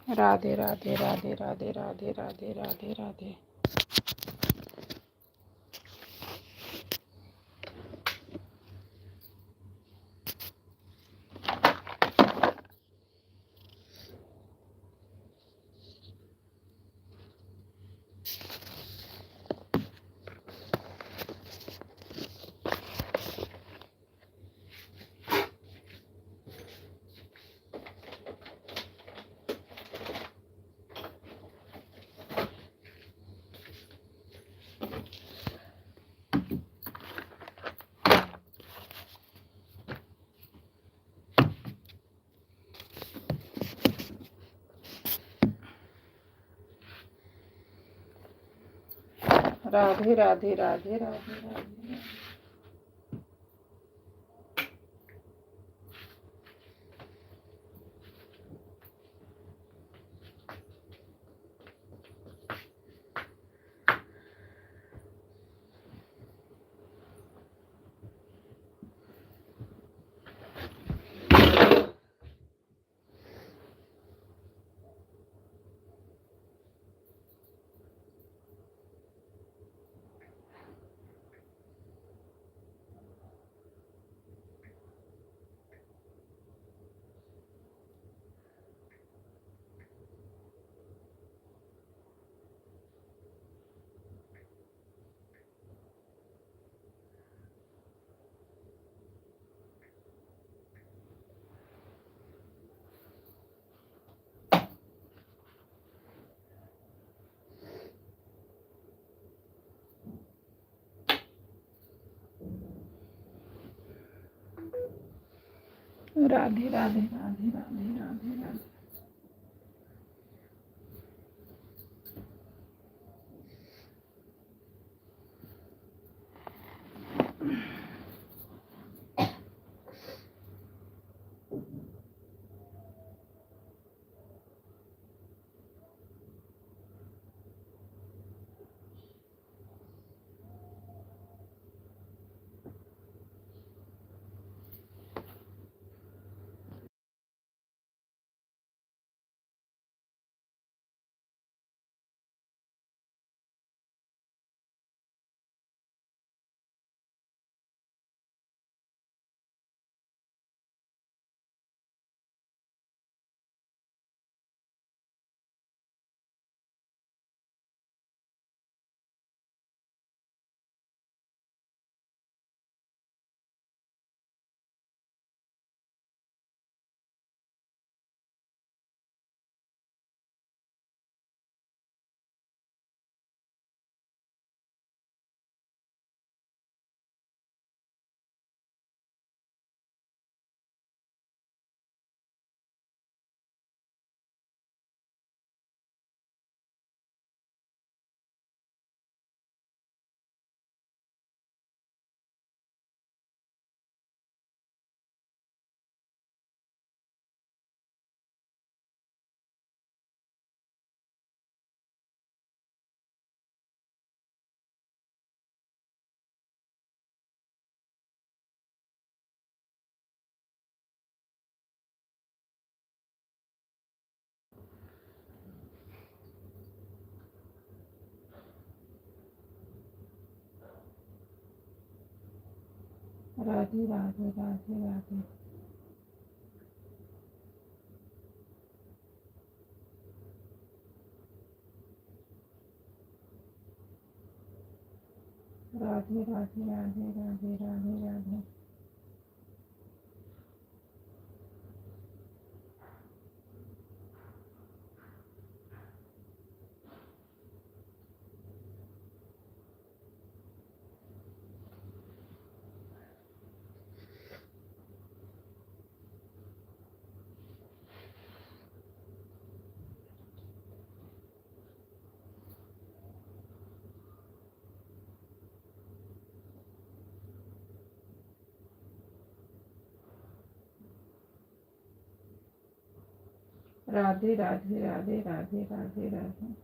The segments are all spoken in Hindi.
राधे राधे राधे राधे राधे राधे राधे राधे। राधे राधे राधे राधे राधे। राधे राधे राधे राधे राधे राधे। राधे राधे राधे राधे। राधे राधे राधे राधे राधे राधे। राधे राधे राधे राधे राधे राधे।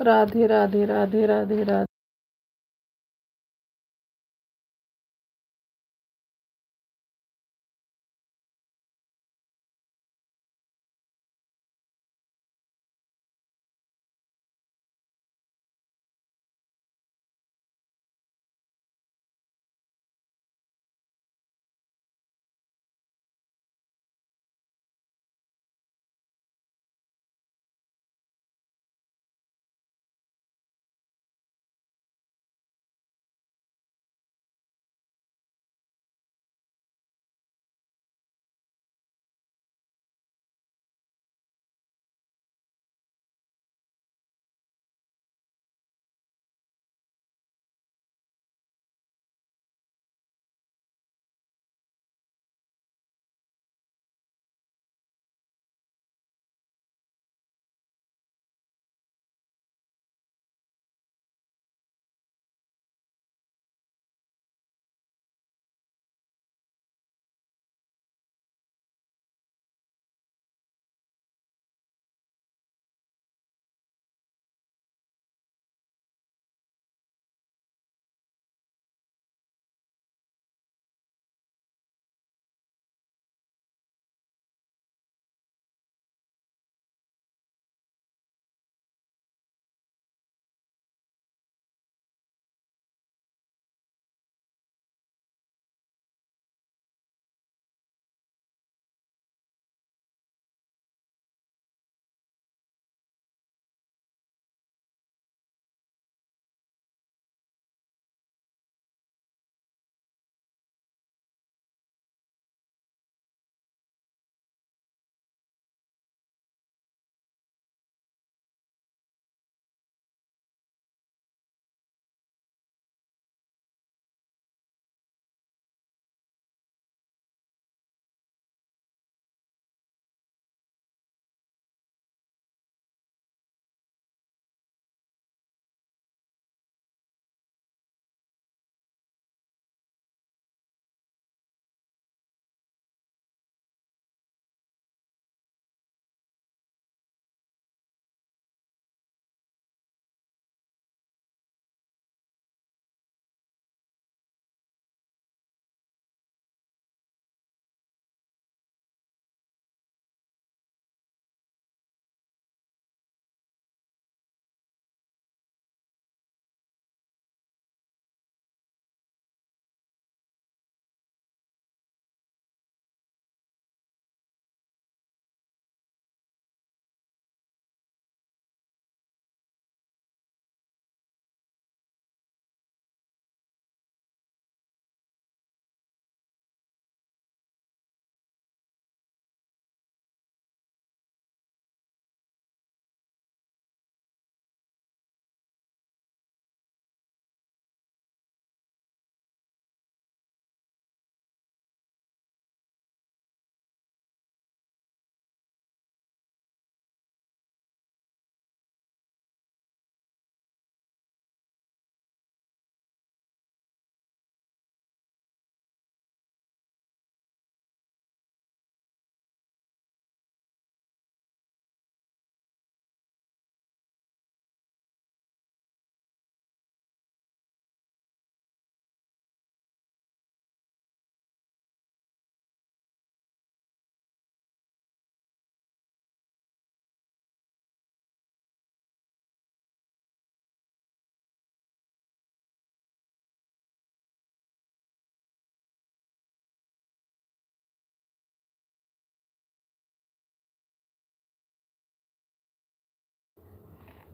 राधे राधे राधे राधे राधे।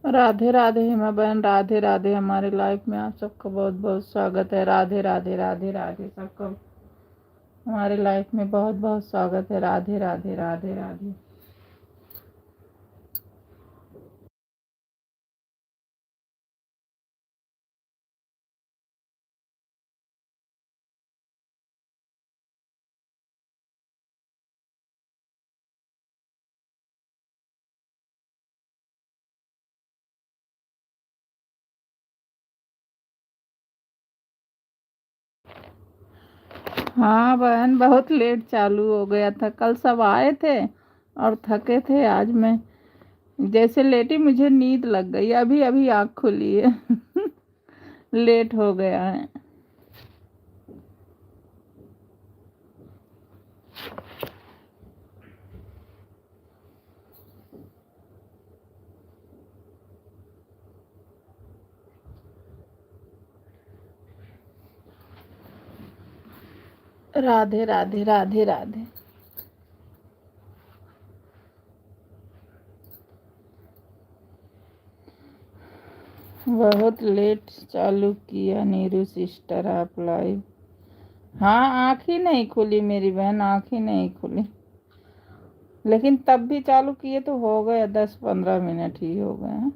राधे राधे हेमा बहन, राधे राधे। हमारे लाइफ में आप सबका बहुत बहुत स्वागत है। राधे राधे राधे राधे सबका हमारे लाइफ में बहुत बहुत स्वागत है। राधे राधे राधे राधे। हाँ बहन, बहुत लेट चालू हो गया था। कल सब आए थे और थके थे। आज मैं जैसे लेटी मुझे नींद लग गई, अभी अभी आँख खुली है। लेट हो गया है। राधे राधे राधे राधे। बहुत लेट चालू किया नीरू सिस्टर आप लाइव। हाँ, आँख ही नहीं खुली मेरी बहन, आँख ही नहीं खुली। लेकिन तब भी चालू किए तो हो गए 10-15 मिनट ही हो गए हैं।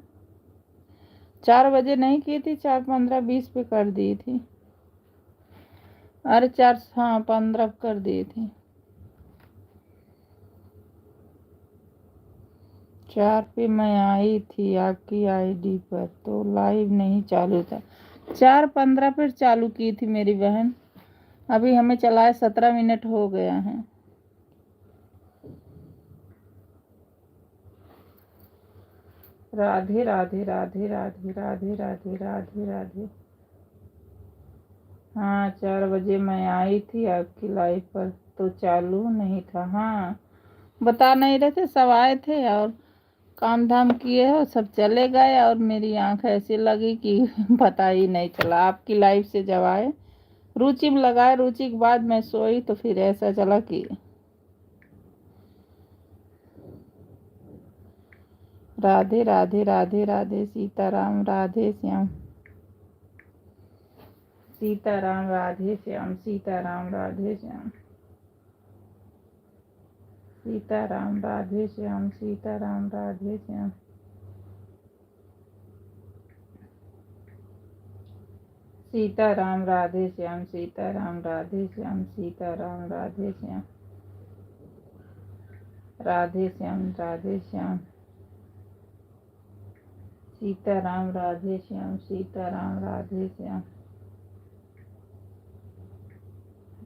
4 बजे नहीं की थी, 4:15-20 पे कर दी थी। अरे 4, हाँ 15 कर दी थी। 4 पे मैं आई थी आपकी आईडी पर, तो लाइव नहीं चालू था। 4:15 पर चालू की थी मेरी बहन। अभी हमें चलाए 17 मिनट हो गया है। राधे राधे राधे राधे राधे राधे राधे राधे। हाँ 4 बजे मैं आई थी आपकी लाइव पर, तो चालू नहीं था। हाँ, बता नहीं रहे थे, सब आए थे और काम धाम किए और सब चले गए, और मेरी आंख ऐसी लगी कि पता ही नहीं चला। आपकी लाइव से जब आए, रुचि में लगाए, रुचि के बाद मैं सोई, तो फिर ऐसा चला कि राधे राधे राधे राधे सीताराम राधे श्याम। सीताराम राधे श्याम, सीताराम राधे श्याम, सीताराम राधे श्याम, सीताराम राधे श्याम, सीताराम राधे श्याम, सीताराम राधे श्याम, सीताराम राधे श्याम, राधे श्याम राधे श्याम, सीताराम राधे श्याम, सीताराम राधे श्याम,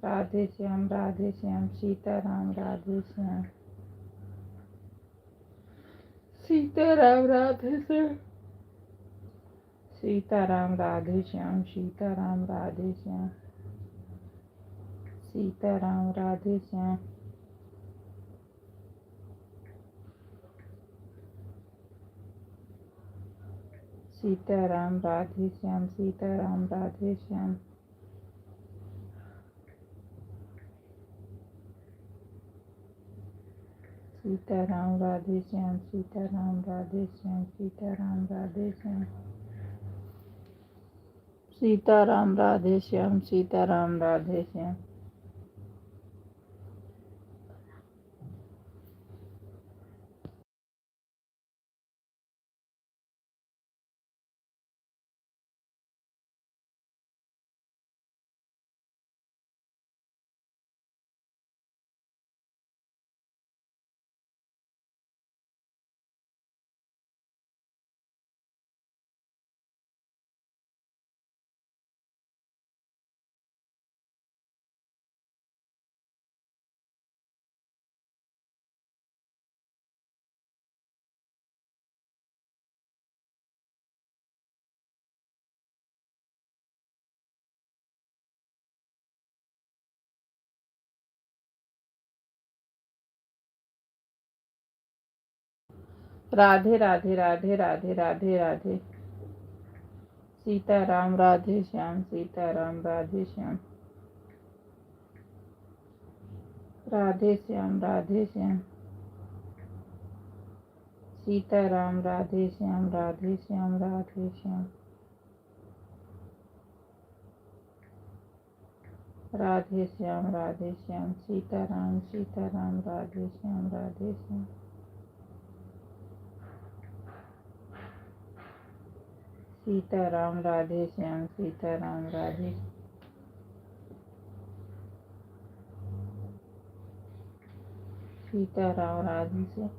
राधे श्याम राधे श्याम, सीताराम राधे श्याम, सीताराम राधे श्याम, सीताराम राधे श्याम, सीताराम राधे श्याम, सीताराम राधे श्याम, सीताराम राधे श्याम, सीताराम राधे श्याम, सीताराम राधे श्याम, सीताराम राधे श्याम, सीताराम राधे श्याम, सीताराम राधे श्याम, सीताराम राधे श्याम, राधे राधे राधे राधे राधे राधे, सीताराम राधे श्याम, सीताराम राधे श्याम, राधे श्याम राधे श्याम, सीताराम राधे श्याम, राधे श्याम राधे श्याम, राधे श्याम राधे श्याम, सीताराम सीताराम राधे श्याम, राधे श्याम, सीताराम राधे श्याम, सीताराम राधे, सीताराम राधे श्याम,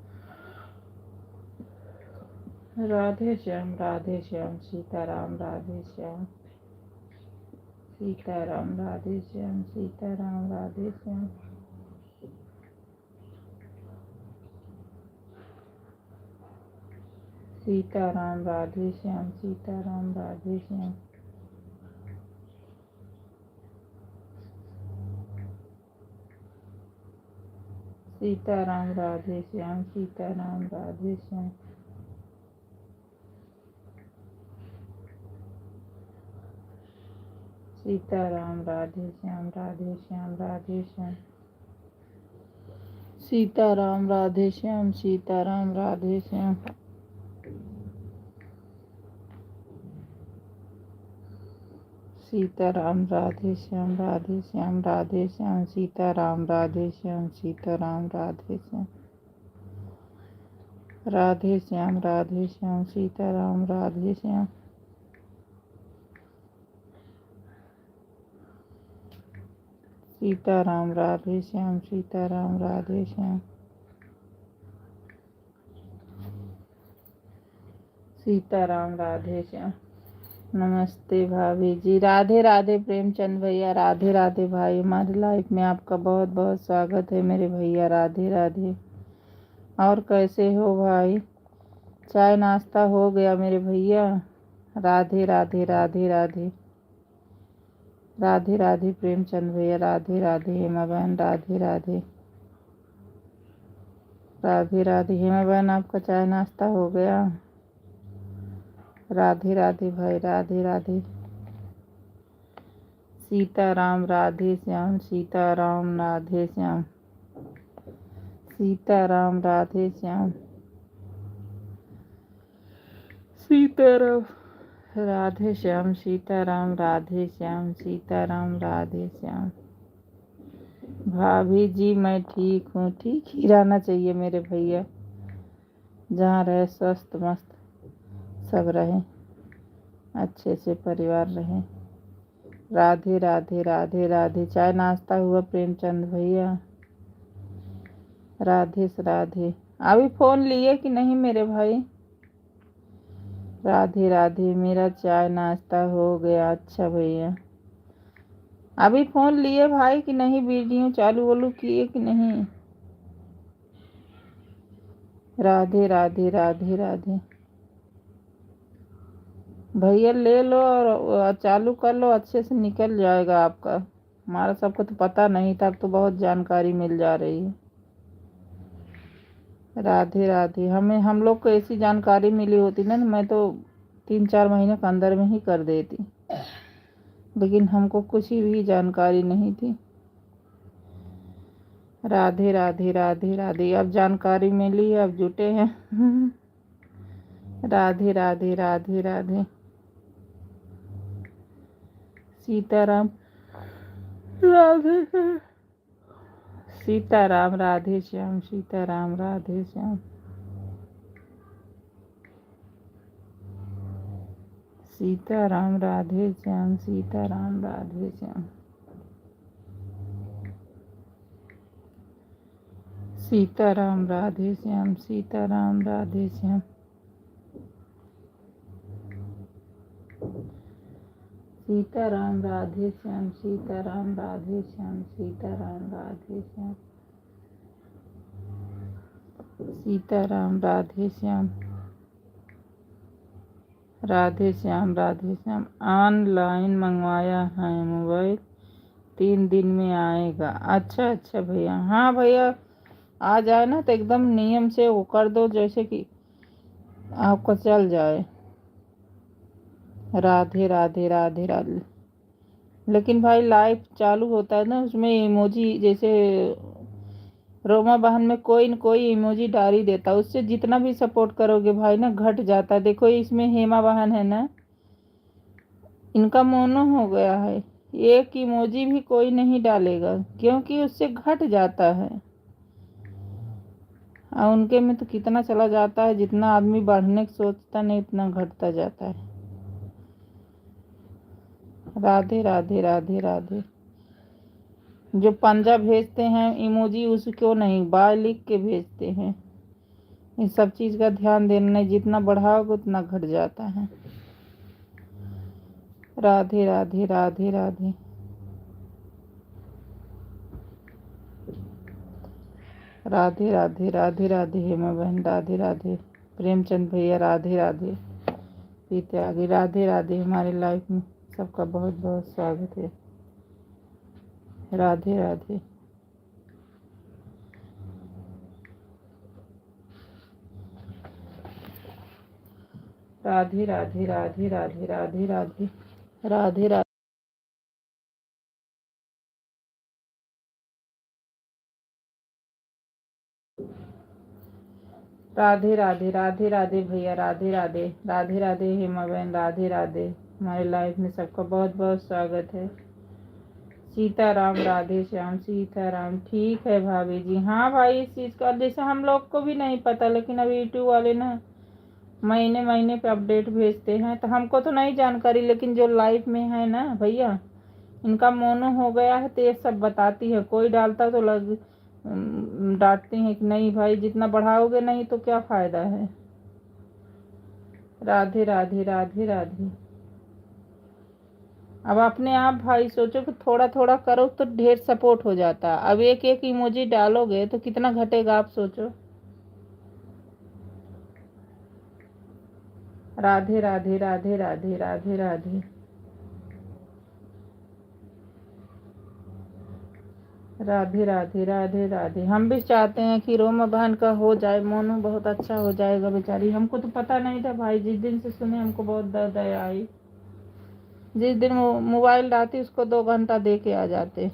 राधे श्याम राधे श्याम, सीताराम राधे श्याम, सीताराम राधे श्याम, सीताराम राधे श्याम, सीताराम राधे श्याम, सीताराम राधे श्याम। सीताराम राधे श्याम, सीताराम राधे श्याम। सीताराम राधे श्याम, राधे श्याम, राधे श्याम। सीताराम राधे श्याम, सीताराम राधे श्याम। सीताराम राधे श्याम, राधे श्याम, राधे श्याम। सीताराम राधे श्याम, सीताराम राधे श्याम। राधे श्याम, राधे श्याम, सीताराम राधे श्याम। सीताराम राधे श्याम, सीताराम राधे श्याम। सीताराम राधे श्याम। नमस्ते भाभी जी, राधे राधे प्रेमचंद भैया, राधे राधे भाई। हमारी लाइफ में आपका बहुत बहुत स्वागत है मेरे भैया, राधे राधे। और कैसे हो भाई? चाय नाश्ता हो गया मेरे भैया? राधे राधे, राधे राधे। राधे राधे प्रेमचंद भैया, राधे राधे। हेमा बहन, राधे राधे। राधे राधे हेमा बहन, आपका चाय नाश्ता हो गया? राधे राधे भाई, राधे राधे। सीताराम राधे श्याम, सीताराम राधे श्याम। सीताराम राधे श्याम। सीताराम राधे श्याम, सीताराम राधे श्याम, सीताराम राधे श्याम। भाभी जी मैं ठीक हूँ। ठीक ही रहना चाहिए मेरे भैया, जहाँ रहे स्वस्थ मस्त सब रहे, अच्छे से परिवार रहे। राधे राधे, राधे राधे। चाय नाश्ता हुआ प्रेमचंद भैया? राधे राधे। अभी फोन लिए कि नहीं मेरे भाई? राधे राधे। मेरा चाय नाश्ता हो गया। अच्छा भैया, अभी फोन लिए भाई कि नहीं? वीडियो चालू वालू किए कि नहीं? राधे राधे, राधे राधे। भैया ले लो और चालू कर लो, अच्छे से निकल जाएगा आपका। हमारा सबको तो पता नहीं था, अब तो बहुत जानकारी मिल जा रही है। राधे राधे। हम लोग को ऐसी जानकारी मिली होती ना, मैं तो 3-4 महीने के अंदर में ही कर देती, लेकिन हमको कुछ भी जानकारी नहीं थी। राधे राधे, राधे राधे। अब जानकारी मिली, अब जुटे हैं। राधे राधे, राधे राधे। सीताराम राधे श्याम, सीताराम राधे श्याम, सीताराम राधे श्याम। सीताराम राधे श्याम, सीताराम राधे श्याम। सीताराम राधे श्याम, सीताराम राधे श्याम। सीताराम राधे श्याम, सीताराम राधे श्याम, सीताराम राधे श्याम। सीताराम राधे श्याम। राधे श्याम, राधे श्याम। ऑनलाइन मंगवाया है मोबाइल, 3 दिन में आएगा। अच्छा अच्छा भैया। हाँ भैया, आ जाए ना तो एकदम नियम से वो कर दो, जैसे कि आपको चल जाए। राधे राधे, राधे राधे। लेकिन भाई लाइव चालू होता है ना, उसमें इमोजी, जैसे रोमा बहन में कोई न कोई इमोजी डाल ही देता है, उससे जितना भी सपोर्ट करोगे भाई ना घट जाता है। देखो इसमें हेमा बहन है ना, इनका मोनो हो गया है, एक इमोजी भी कोई नहीं डालेगा, क्योंकि उससे घट जाता है। और उनके में तो कितना चला जाता है, जितना आदमी बढ़ने की सोचता नहीं उतना घटता जाता है। राधे राधे, राधे राधे। जो पंजा भेजते हैं इमोजी, उसको नहीं बाय लिख के भेजते हैं। इन सब चीज का ध्यान देना नहीं, जितना बढ़ाओगे उतना घट जाता है। राधे राधे, राधे राधे। राधे राधे, राधे राधे हेमा बहन, राधे राधे। प्रेमचंद भैया राधे राधे। पीते आगे राधे राधे। हमारे लाइफ में सबका बहुत बहुत स्वागत है। राधे राधे। राधे राधे राधे राधे राधे राधे राधे राधे। राधे राधे राधे राधे भैया राधे राधे। राधे राधे हेमा बहन राधे राधे। हमारे लाइफ में सबका बहुत बहुत स्वागत है। सीताराम राधे श्याम सीताराम। ठीक है भाभी जी। हाँ भाई, इस चीज़ का जैसे हम लोग को भी नहीं पता, लेकिन अभी यूट्यूब वाले ना महीने महीने पे अपडेट भेजते हैं, तो हमको तो नहीं जानकारी, लेकिन जो लाइफ में है ना भैया, इनका मोनो हो गया है तो ये सब बताती है। कोई डालता तो लग डांटती हैं कि नहीं भाई, जितना बढ़ाओगे नहीं तो क्या फायदा है। राधे राधे राधे राधे। अब अपने आप भाई सोचो कि थोड़ा थोड़ा करो तो ढेर सपोर्ट हो जाता। अब एक एक इमोजी डालोगे तो कितना घटेगा, आप सोचो। राधे राधे राधे राधे राधे राधे राधे राधे राधे राधे। हम भी चाहते हैं कि रोमा बहन का हो जाए, मोनू बहुत अच्छा हो जाएगा बेचारी। हमको तो पता नहीं था भाई, जिस दिन से सुने हमको बहुत दर्द आई। जिस दिन मोबाइल लाती उसको 2 घंटा दे के आ जाते,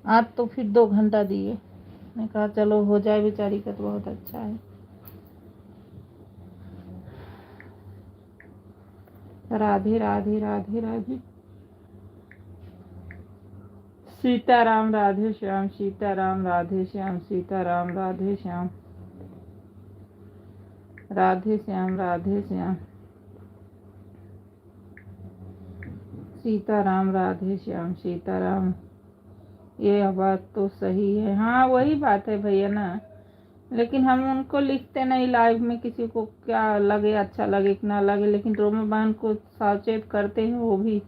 आज तो फिर 2 घंटा दिए। मैं कहा चलो हो जाए बेचारी का तो बहुत अच्छा है। राधे राधे राधे राधे। सीताराम राधे श्याम सीताराम राधे श्याम सीताराम राधे श्याम। राधे श्याम राधे श्याम। सीताराम राधे श्याम सीताराम। ये बात तो सही है। हाँ वही बात है भैया ना, लेकिन हम उनको लिखते नहीं लाइव में, किसी को क्या लगे, अच्छा लगे कि ना लगे, लेकिन रोमा बहन को सावचेत करते हैं वो भी।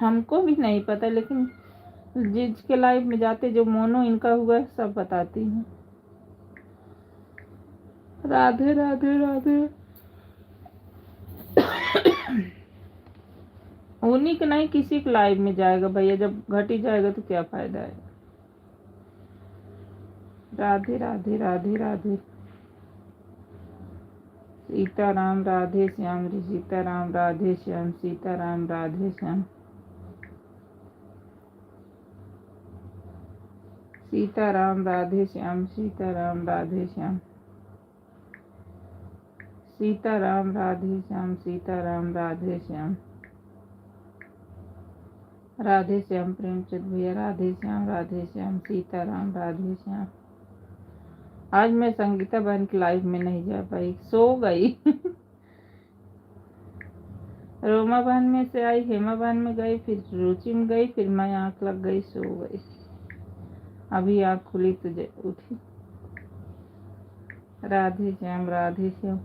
हमको भी नहीं पता, लेकिन जिसके लाइव में जाते, जो मोनो इनका हुआ है सब बताती हैं। राधे राधे राधे। उन्हीं के नहीं, किसी के लाइव में जाएगा भैया, जब घट ही जाएगा तो क्या फायदा है। राधे राधे राधे राधे। सीताराम राधे श्याम सीताराम राधे श्याम सीताराम राधे श्याम। सीताराम राधे श्याम सीताराम राधे श्याम। सीताराम राधे श्याम सीताराम राधे श्याम। राधे श्याम प्रेमचंद भैया राधे श्याम सीताराम राधे श्याम। आज मैं संगीता बहन की लाइव में नहीं जा पाई, सो गई। रोमा बहन में से आई, हेमा बहन में गई, फिर रुचि में गई, फिर मैं आँख लग गई, सो गई। अभी आँख खुली तो उठी। राधे श्याम राधे श्याम।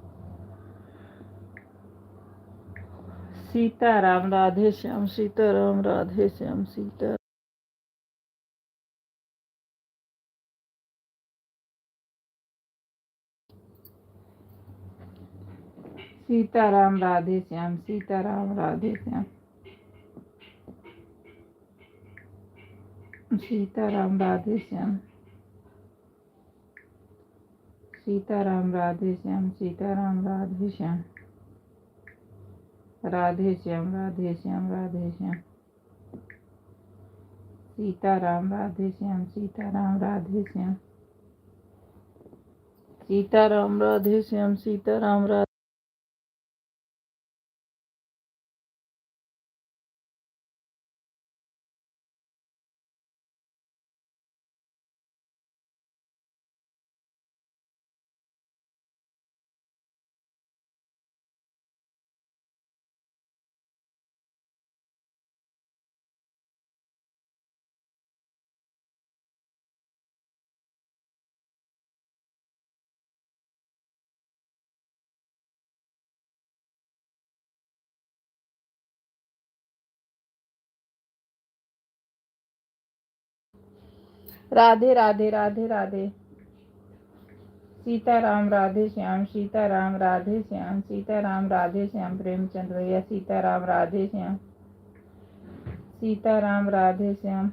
सीताराम राधे श्याम सीताराम राधे श्याम सीता। सीताराम राधे श्याम सीताराम राधे श्याम। सीताराम राधे श्याम। सीताराम राधे श्याम सीताराम राधे श्याम। राधे श्याम राधे श्याम राधे श्याम। सीताराम राधे श्याम सीताराम राधे श्याम। सीताराम राधे श्याम सीताराम राधे। राधे राधे राधे राधे। सीताराम राधे श्याम, सीताराम राधे श्याम, सीताराम राधे श्याम प्रेमचंद भैया, सीताराम राधे श्याम, सीताराम राधे श्याम।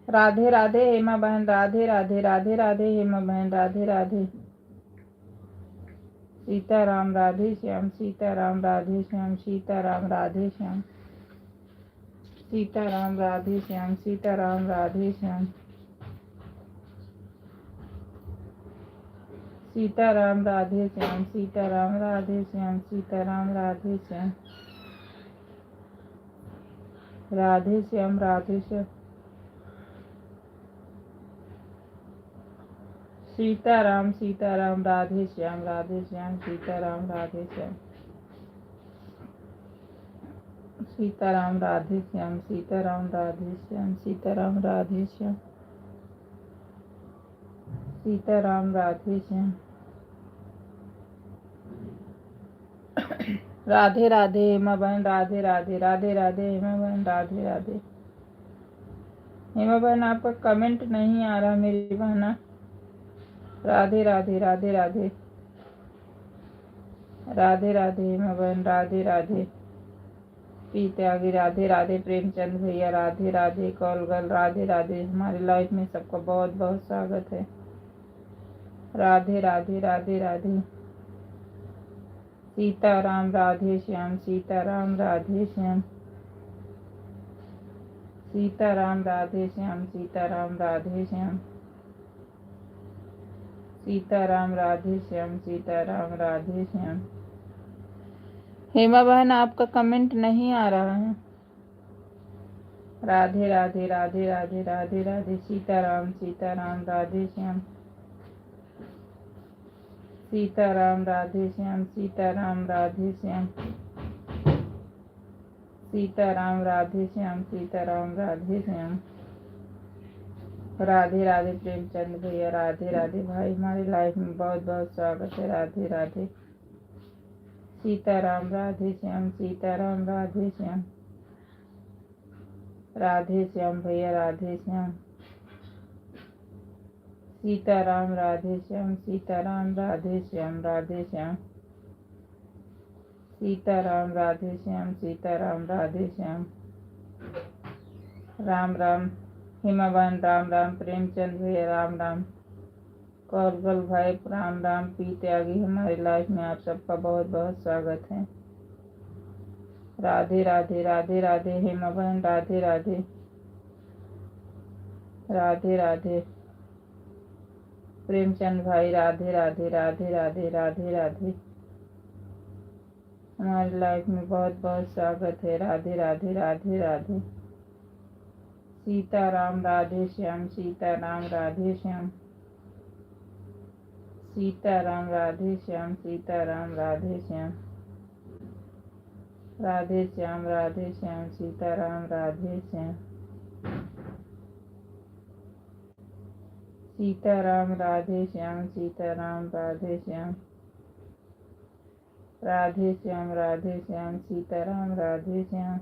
राधे राधे हेमा बहन, राधे राधे, राधे राधे हेमा बहन, राधे राधे। सीताराम राधे श्याम, सीताराम राधे श्याम, सीताराम राधे श्याम, सीताराम राधे श्याम, सीताराम राधे श्याम, सीताराम राधे श्याम, सीताराम राधे श्याम, सीताराम राधे श्याम, राधे श्याम, राधे श्याम, सीताराम, सीताराम राधे श्याम, राधे श्याम, सीताराम राधे श्याम, सीताराम राधे श्याम, सीताराम राधे श्याम, सीताराम राधे श्याम, सीताराम राधे श्याम। राधे राधे हेमा बहन, राधे राधे, राधे राधे हेमा बहन, राधे राधे। हेमा बहन आपका कमेंट नहीं आ रहा मेरी बहना। राधे राधे, राधे राधे, राधे राधे हेमा बहन, राधे राधे। पी त्यागी राधे राधे, प्रेमचंद भैया राधे राधे, कॉलगल राधे राधे। हमारी लाइफ में सबका बहुत बहुत स्वागत है। राधे राधे, राधे राधे। सीताराम राधे श्याम, सीताराम राधे श्याम, सीताराम राधे श्याम, सीताराम राधे श्याम, सीताराम राधे श्याम, सीताराम राधे श्याम। हेमा बहन आपका कमेंट नहीं आ रहा है। राधे राधे, राधे राधे, राधे राधे। सीताराम, सीताराम राधे श्याम, सीताराम राधे श्याम, सीताराम राधे श्याम, सीताराम राधे श्याम, सीताराम राधे श्याम। राधे राधे प्रेमचंद भैया, राधे राधे भाई। हमारी लाइफ में बहुत बहुत स्वागत है। राधे राधे। सीताराम राधे श्याम, सीताराम राधे श्याम, राधे श्याम भैया, राधे श्याम, सीताराम राधे श्याम, सीताराम राधे श्याम, राधे श्याम, सीताराम राधे श्याम, सीताराम राधे श्याम। राम राम हेमा बहन, राम राम। प्रेमचंद भैया राम राम। कौरगल भाई राम राम। पी त्यागी, हमारी लाइफ में आप सबका बहुत बहुत स्वागत है। राधे राधे, राधे राधे हेमा बहन, राधे राधे, राधे राधे। प्रेमचंद भाई राधे राधे, राधे राधे, राधे राधे। हमारी लाइफ में बहुत बहुत स्वागत है। राधे राधे, राधे राधे। सीताराम राधे श्याम, सीताराम राधे श्याम, सीताराम राधे श्याम, सीताराम राधे श्याम, राधे श्याम, राधे श्याम, सीताराम राधे श्याम, सीताराम राधे श्याम, सीताराम राधे श्याम, राधे श्याम, राधे श्याम, सीताराम राधे श्याम,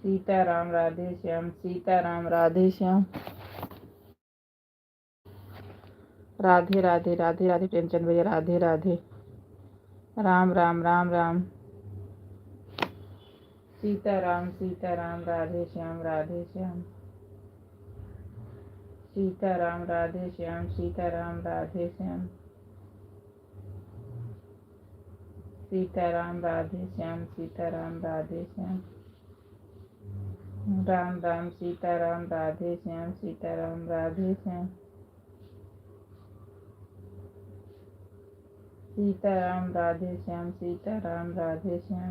सीताराम राधे श्याम, सीताराम राधे श्याम। राधे राधे, राधे राधे प्रेमचंद भैया, राधे राधे। राम राम, राम राम। सीताराम, सीताराम राधे श्याम, राधे श्याम, सीताराम राधे श्याम, सीताराम राधे श्याम, सीताराम राधे श्याम, सीताराम राधे श्याम। राम राम। सीताराम राधे श्याम, सीताराम राधे श्याम, सीताराम राधे श्याम, सीताराम राधे श्याम,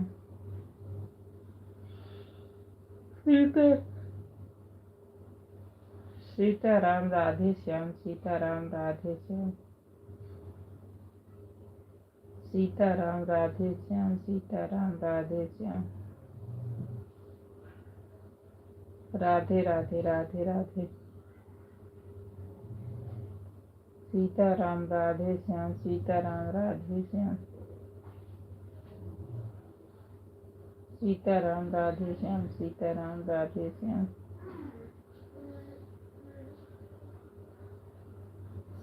सीताराम राधे श्याम, सीताराम राधे श्याम, सीताराम राधे श्याम, सीताराम राधे श्याम। राधे राधे, राधे राधे। सीताराम राधे श्याम, सीताराम राधे श्याम, सीताराम राधे श्याम, सीताराम राधे श्याम,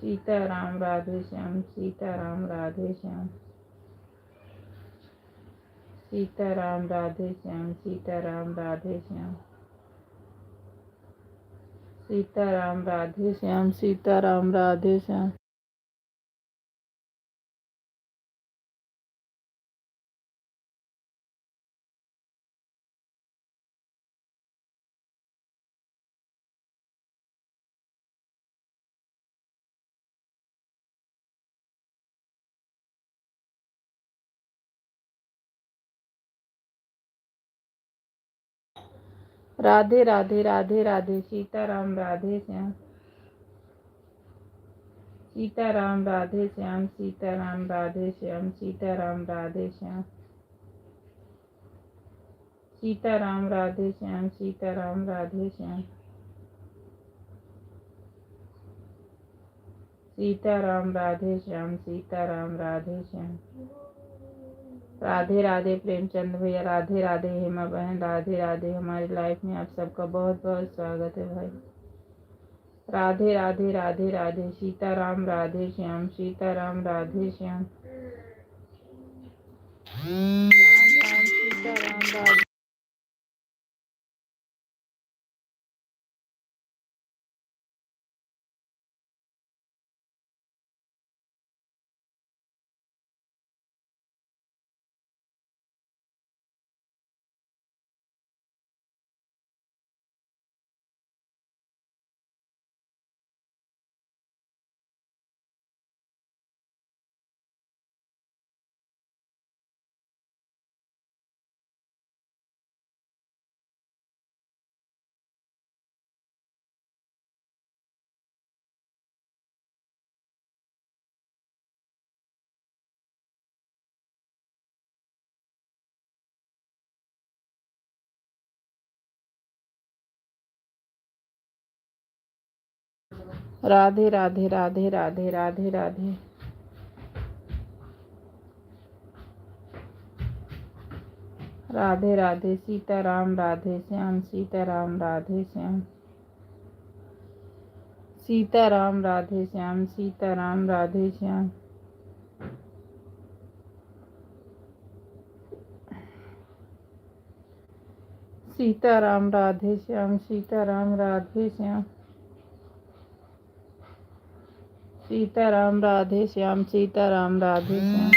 सीताराम राधे श्याम, सीताराम राधे श्याम, सीताराम राधे श्याम, सीताराम राधे श्याम, सीताराम राधे श्याम, सीताराम राधे श्याम। राधे राधे राधे राधे, सीताराम राधे श्याम, सीताराम राधे श्याम, सीताराम राधे श्याम, सीताराम राधे श्याम, सीताराम राधे श्याम, सीताराम राधे श्याम, सीताराम राधे श्याम, सीताराम राधे श्याम। राधे राधे प्रेमचंद भैया, राधे राधे हेमा बहन, राधे राधे। हमारी लाइफ में आप सबका बहुत बहुत स्वागत है भाई। राधे राधे राधे राधे, सीताराम राधे श्याम, सीताराम राधे श्याम, सीताराम राधे। राधे राधे राधे राधे राधे राधे, राधे राधे, सीताराम राधे श्याम, सीताराम राधे श्याम, सीताराम राधे श्याम, सीताराम राधे श्याम, सीताराम राधे श्याम, सीताराम राधे श्याम, सीताराम राधे श्याम, सीताराम राधे श्याम।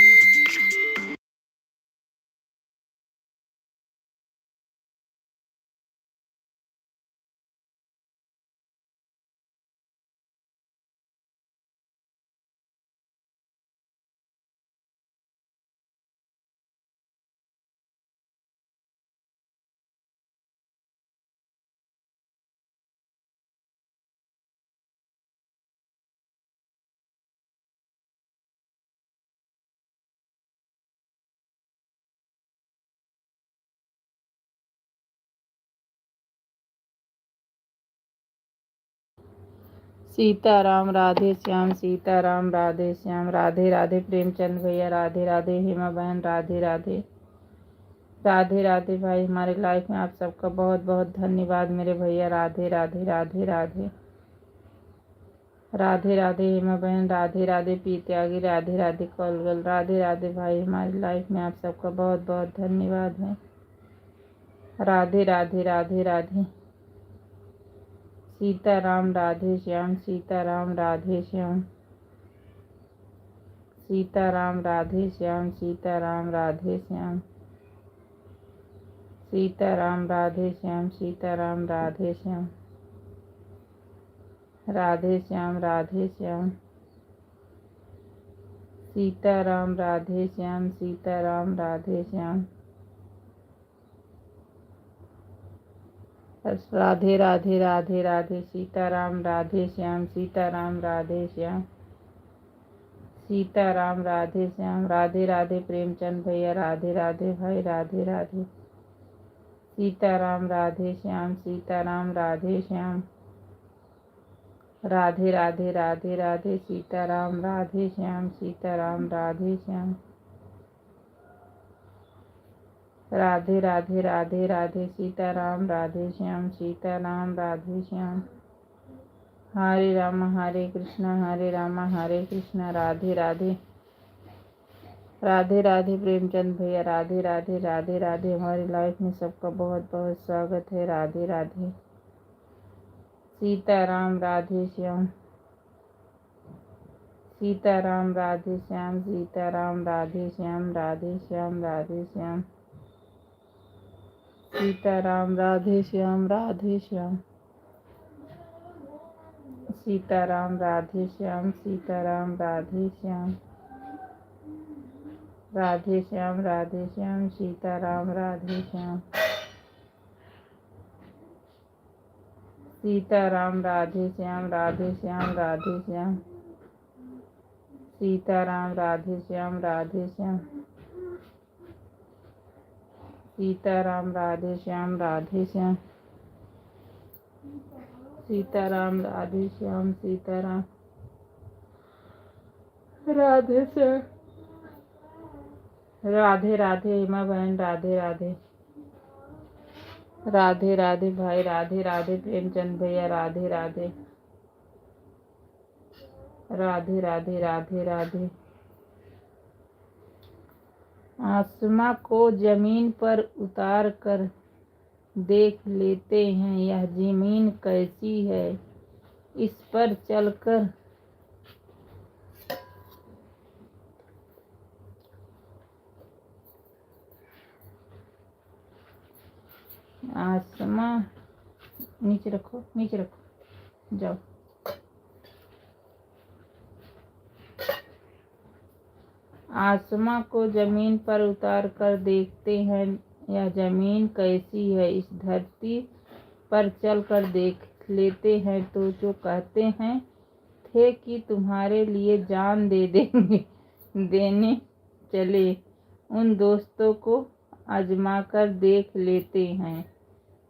सीताराम राधे श्याम, सीताराम राधे श्याम, राधे राधे प्रेमचंद भैया, राधे राधे हेमा बहन, राधे राधे, राधे राधे भाई। हमारे लाइफ में आप सबका बहुत बहुत धन्यवाद मेरे भैया। राधे राधे राधे राधे, राधे राधे हेमा बहन, राधे राधे पी त्यागी, राधे राधे कॉलगल, राधे राधे भाई। हमारी लाइफ में आप सबका बहुत बहुत धन्यवाद है। राधे राधे राधे राधे, सीताराम राधे श्याम, सीताराम राधे श्याम, सीताराम राधे श्याम, सीताराम राधे श्याम, सीताराम राधे श्याम, सीताराम राधे श्याम, राधे श्याम राधे श्याम, सीताराम राधे श्याम, सीताराम राधे श्याम, राधे राधे राधे राधे, सीताराम राधे श्याम, सीताराम राधे श्याम, सीताराम राधे श्याम, राधे राधे प्रेमचंद भैया, राधे राधे भाई, राधे राधे, सीताराम राधे श्याम, सीताराम राधे श्याम, राधे राधे राधे राधे, सीताराम राधे श्याम, सीताराम राधे श्याम, राधे राधे राधे राधे, सीताराम राधे श्याम, सीताराम राधे श्याम, हरे राम हरे राम हरे कृष्णा राधे राधे। राधे राधे प्रेमचंद भैया, राधे राधे राधे राधे। हमारी लाइफ में सबका बहुत बहुत स्वागत है। राधे राधे। सीताराम राधे श्याम, सीताराम राधे श्याम, सीताराम राधे श्याम, राधे श्याम राधे श्याम, सीताराम राधे श्याम, राधे श्याम, सीताराम राधे श्याम, सीताराम राधे श्याम, राधे श्याम राधे श्याम, सीताराम राधे श्याम, सीताराम राधे श्याम, राधे श्याम राधे श्याम, सीताराम राधे श्याम, राधे श्याम, सीताराम राधे श्याम, राधे श्याम, सीताराम राधे श्याम, सीताराम राधे श्याम। राधे राधे हेमा बहन, राधे राधे। राधे राधे भाई, राधे राधे प्रेमचंद भैया, राधे राधे। राधे राधे राधे राधे। आसमां को जमीन पर उतार कर देख लेते हैं, यह जमीन कैसी है, इस पर चलकर आसमां नीचे रखो, नीचे रखो, जाओ। आसमां को जमीन पर उतार कर देखते हैं, यह जमीन कैसी है, इस धरती पर चल कर देख लेते हैं, तो जो कहते हैं थे कि तुम्हारे लिए जान दे देंगे, देने चले, उन दोस्तों को आजमा कर देख लेते हैं।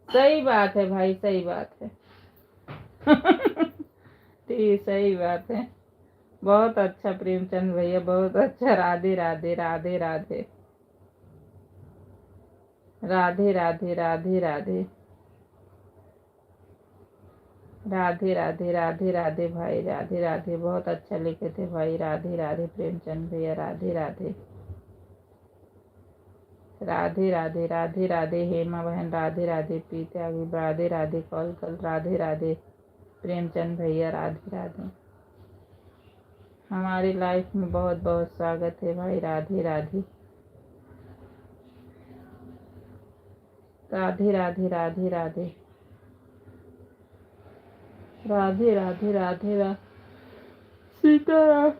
सही बात है भाई, सही बात है। ठीक, सही बात है। बहुत अच्छा प्रेमचंद भैया, बहुत अच्छा। राधे राधे राधे राधे, राधे राधे राधे राधे, राधे राधे राधे राधे भाई, राधे राधे। बहुत अच्छा लिखे थे भाई, राधे राधे प्रेमचंद भैया, राधे राधे। राधे राधे राधे राधे हेमा बहन, राधे राधे प्रीत्या, राधे राधे कॉल कल, राधे राधे प्रेमचंद भैया, राधे राधे। हमारी लाइफ में बहुत बहुत स्वागत है भाई, राधे राधे। राधे राधे राधे राधे, राधे राधे राधे राधे, सीताराम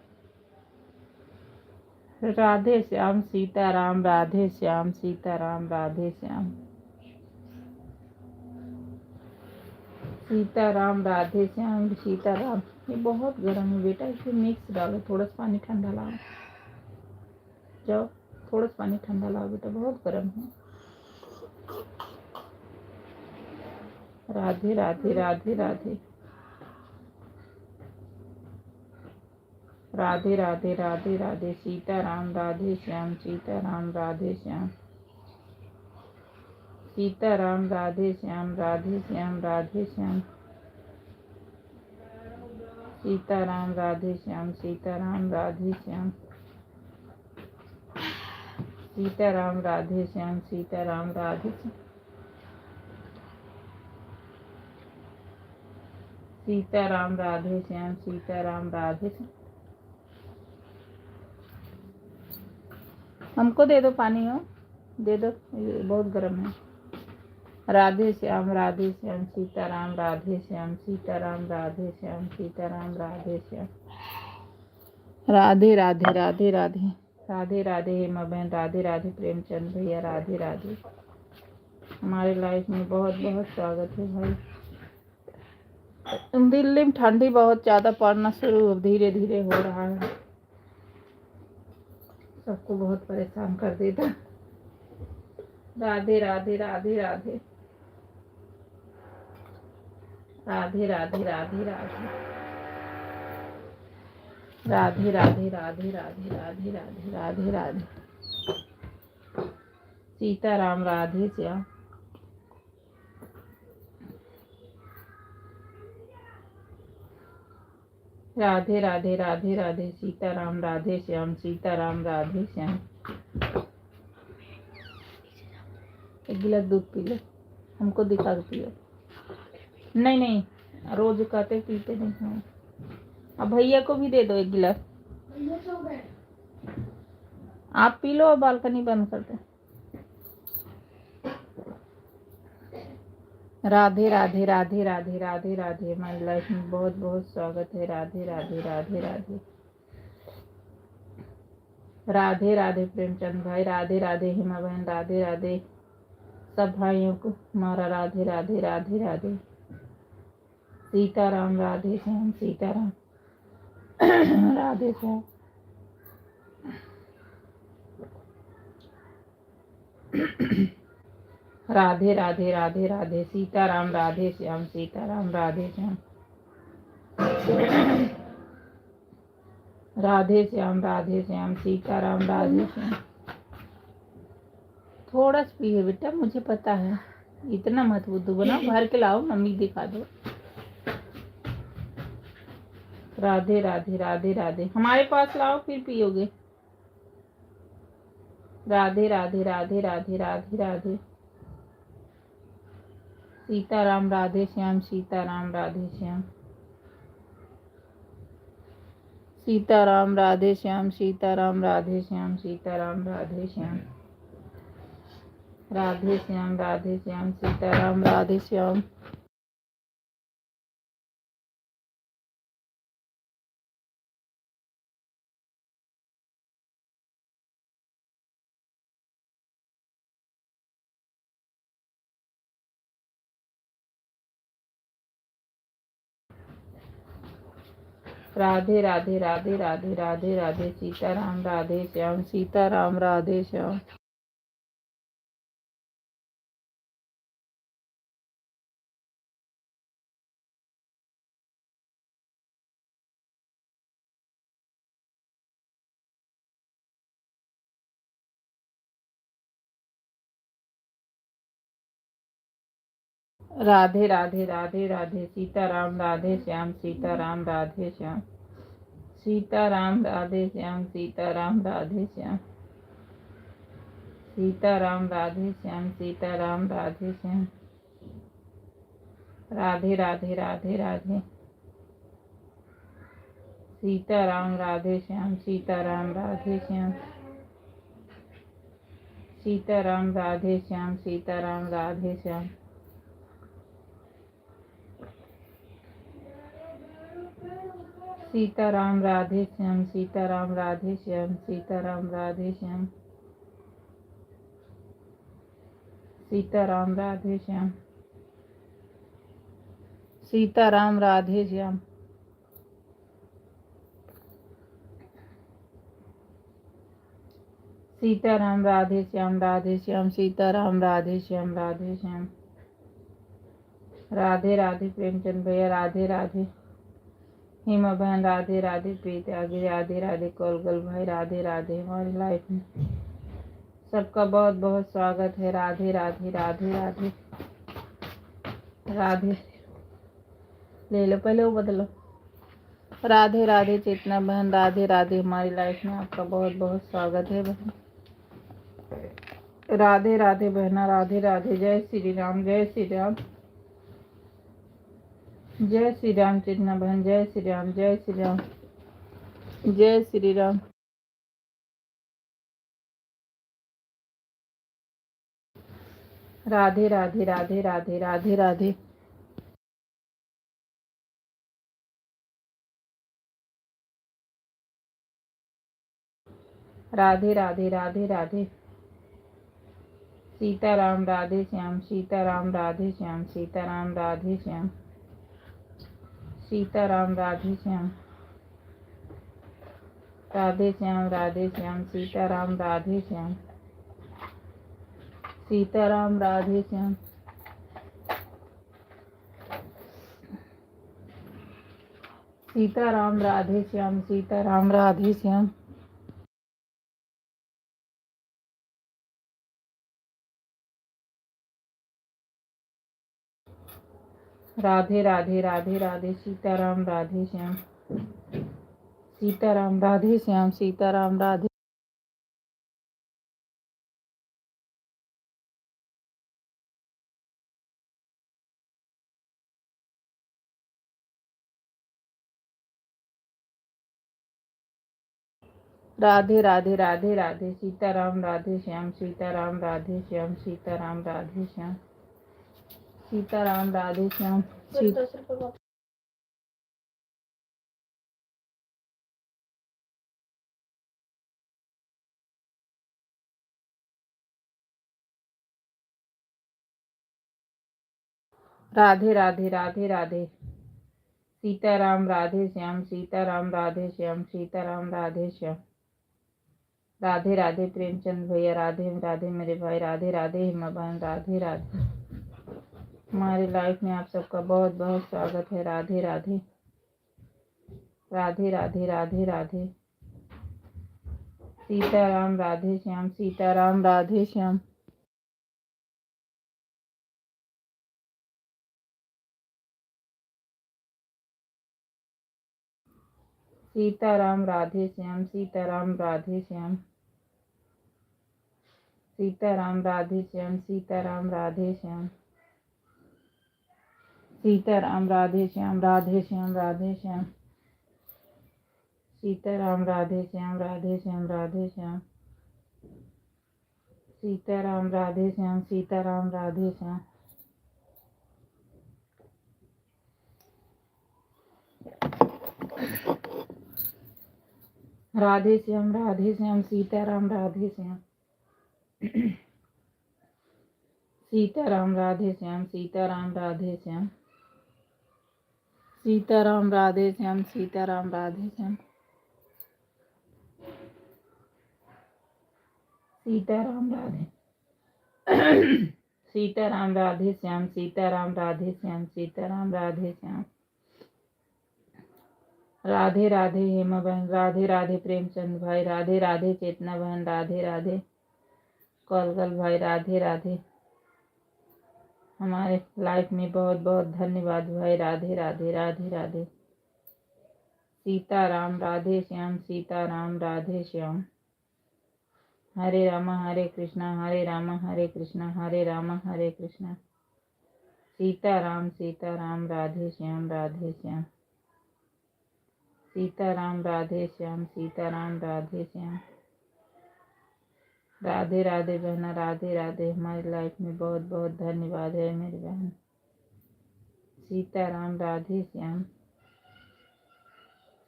राधे श्याम, सीताराम राधे श्याम, सीताराम राधे श्याम, सीताराम राधे श्याम, सीताराम। ये बहुत गर्म है बेटा, इसमें मिक्स डालो, थोड़ा सा पानी ठंडा लाओ, जाओ थोड़ा सा पानी ठंडा लाओ बेटा, बहुत गर्म है। राधे राधे राधे राधे, राधे राधे राधे राधे, सीताराम राधे श्याम, सीताराम राधे श्याम, सीताराम राधे श्याम, राधे श्याम राधे श्याम, सीताराम राधे श्याम, सीताराम राधे श्याम, सीताराम राधे श्याम, सीताराम राधे श्याम, सीताराम राधे श्याम, सीताराम राधे श्याम। हमको दे दो पानी, हो दे दो, ये बहुत गर्म है। राधे श्याम, सीताराम राधे श्याम, सीताराम राधे श्याम, सीताराम राधे श्याम। राधे राधे राधे राधे, राधे राधे हेमा बहन, राधे राधे प्रेमचंद भैया, राधे राधे। हमारे लाइफ में बहुत बहुत स्वागत है भाई। दिल्ली में ठंडी बहुत ज़्यादा पड़ना शुरू धीरे धीरे हो रहा है, सबको बहुत परेशान कर देता। राधे राधे राधे राधे, राधे राधे राधे राधे, राधे राधे राधे राधे, राधे राधे राधे राधे, सीताराम राधे श्याम, राधे राधे राधे राधे सीताराम राधे श्याम सीताराम राधे श्याम। एक गिलास दूध पी लो, हमको दिखा के पियो। नहीं नहीं, रोज खाते पीते नहीं हैं। अब भैया को भी दे दो एक गिलास। आप पी लो और बालकनी बंद कर दो। राधे राधे राधे राधे राधे राधे। हमारी लाइफ में बहुत बहुत स्वागत है। राधे राधे राधे राधे राधे राधे प्रेमचंद भाई, राधे राधे हेमा बहन, राधे राधे सब भाइयों को हमारा राधे राधे राधे राधे। सीताराम राधे श्याम सीताराम राधे श्याम। राधे राधे राधे राधे सीताराम राधे श्याम सीताराम राधे श्याम। राधे श्याम सीताराम राधे श्याम। थोड़ा सा पिए बेटा, मुझे पता है, इतना मत बुद्धू बनाओ, भर के लाओ, मम्मी दिखा दो। राधे राधे राधे राधे, हमारे पास लाओ फिर पियोगे। राधे राधे राधे राधे राधे राधे सीताराम राधे श्याम सीताराम राधे श्याम। सीताराम राधे श्याम सीताराम राधे श्याम सीताराम राधे श्याम। राधे श्याम सीताराम राधे श्याम। राधे राधे राधे राधे राधे राधे सीताराम राधे श्याम सीताराम राधे श्याम। राधे राधे राधे राधे सीताराम राधे श्याम सीताराम राधे श्याम। सीताराम राधे श्याम सीताराम राधे श्याम। सीताराम राधे श्याम सीताराम राधे श्याम। राधे राधे राधे राधे सीताराम राधे श्याम सीताराम राधे श्याम। सीताराम राधे श्याम सीताराम राधे श्याम। सीताराम राधे श्याम सीताराम राधे श्याम सीताराम राधे श्याम। सीताराम राधे श्याम सीताराम राधे श्याम। सीताराम राधे श्याम सीताराम राधे श्याम राधे श्याम। राधे राधे प्रेमचंद भैया, राधे राधे हेमा बहन, राधे राधे प्रीत आगे, राधे राधे कोलगल भाई, राधे राधे। हमारी लाइफ में सबका बहुत बहुत स्वागत है। राधे राधे राधे राधे राधे। ले लो पहले वो बदलो। राधे राधे चेतना बहन, राधे राधे। हमारी लाइफ में आपका बहुत बहुत स्वागत है बहन। राधे राधे बहना, राधे राधे। जय श्री राम जय श्री राम जय श्री राम चेतना बहन, जय श्री राम जय श्री राम जय श्री राम। राधे राधे राधे राधे राधे राधे राधे राधे राधे राधे सीताराम राधे श्याम सीताराम राधे श्याम सीताराम राधे श्याम। सीताराम राधे श्याम राधे श्याम सीताराम राधे श्याम। सीताराम राधे श्याम सीताराम राधे श्याम सीताराम राधे श्याम। राधे राधे राधे राधे सीताराम राधे श्याम। सीताराम राधे श्याम, सीताराम राधे राधे राधे राधे राधे। सीताराम राधे श्याम, सीताराम राधे श्याम, सीताराम राधे श्याम, सीताराम राधे श्याम। राधे राधे राधे राधे। सीताराम राधे श्याम, सीताराम राधे श्याम, सीताराम राधे श्याम। राधे राधे प्रेमचंद भैया, राधे राधे मेरे भाई, राधे राधे हिमा बहन, राधे राधे। हमारी लाइफ में आप सबका बहुत बहुत स्वागत है। राधे राधे राधे राधे राधे राधे। सीताराम राधे श्याम, सीताराम राधे श्याम, सीताराम राधे श्याम, सीताराम राधे श्याम, सीताराम राधे श्याम, सीताराम राधे श्याम, सीताराम राधे श्याम, राधे श्याम राधे श्याम, सीताराम राधे श्याम, राधे श्याम राधे श्याम, सीताराम राधे श्याम, सीताराम राधे श्याम, राधे श्याम, राधे श्याम, सीताराम राधे श्याम, सीताराम राधे श्याम, सीताराम राधे श्याम, सीताराम राधे श्याम, सीताराम राधे श्याम, सीताराम राधे सीताराम राधे श्याम, सीताराम राधे श्याम, सीताराम राधे श्याम। राधे राधे हेमा बहन, राधे राधे प्रेमचंद भाई, राधे राधे चेतना बहन, राधे राधे कौलगल भाई, राधे राधे। हमारे लाइफ में बहुत बहुत धन्यवाद भाई। राधे राधे राधे राधे। सीताराम राधे श्याम, सीताराम राधे श्याम। हरे रामा हरे कृष्णा, हरे रामा हरे कृष्णा, हरे रामा हरे कृष्णा। सीताराम सीताराम राधे श्याम, राधे श्याम। सीताराम राधे श्याम, सीताराम राधे श्याम। राधे राधे बहना, राधे राधे। हमारी लाइफ में बहुत बहुत धन्यवाद है मेरी बहन। सीताराम राधे श्याम,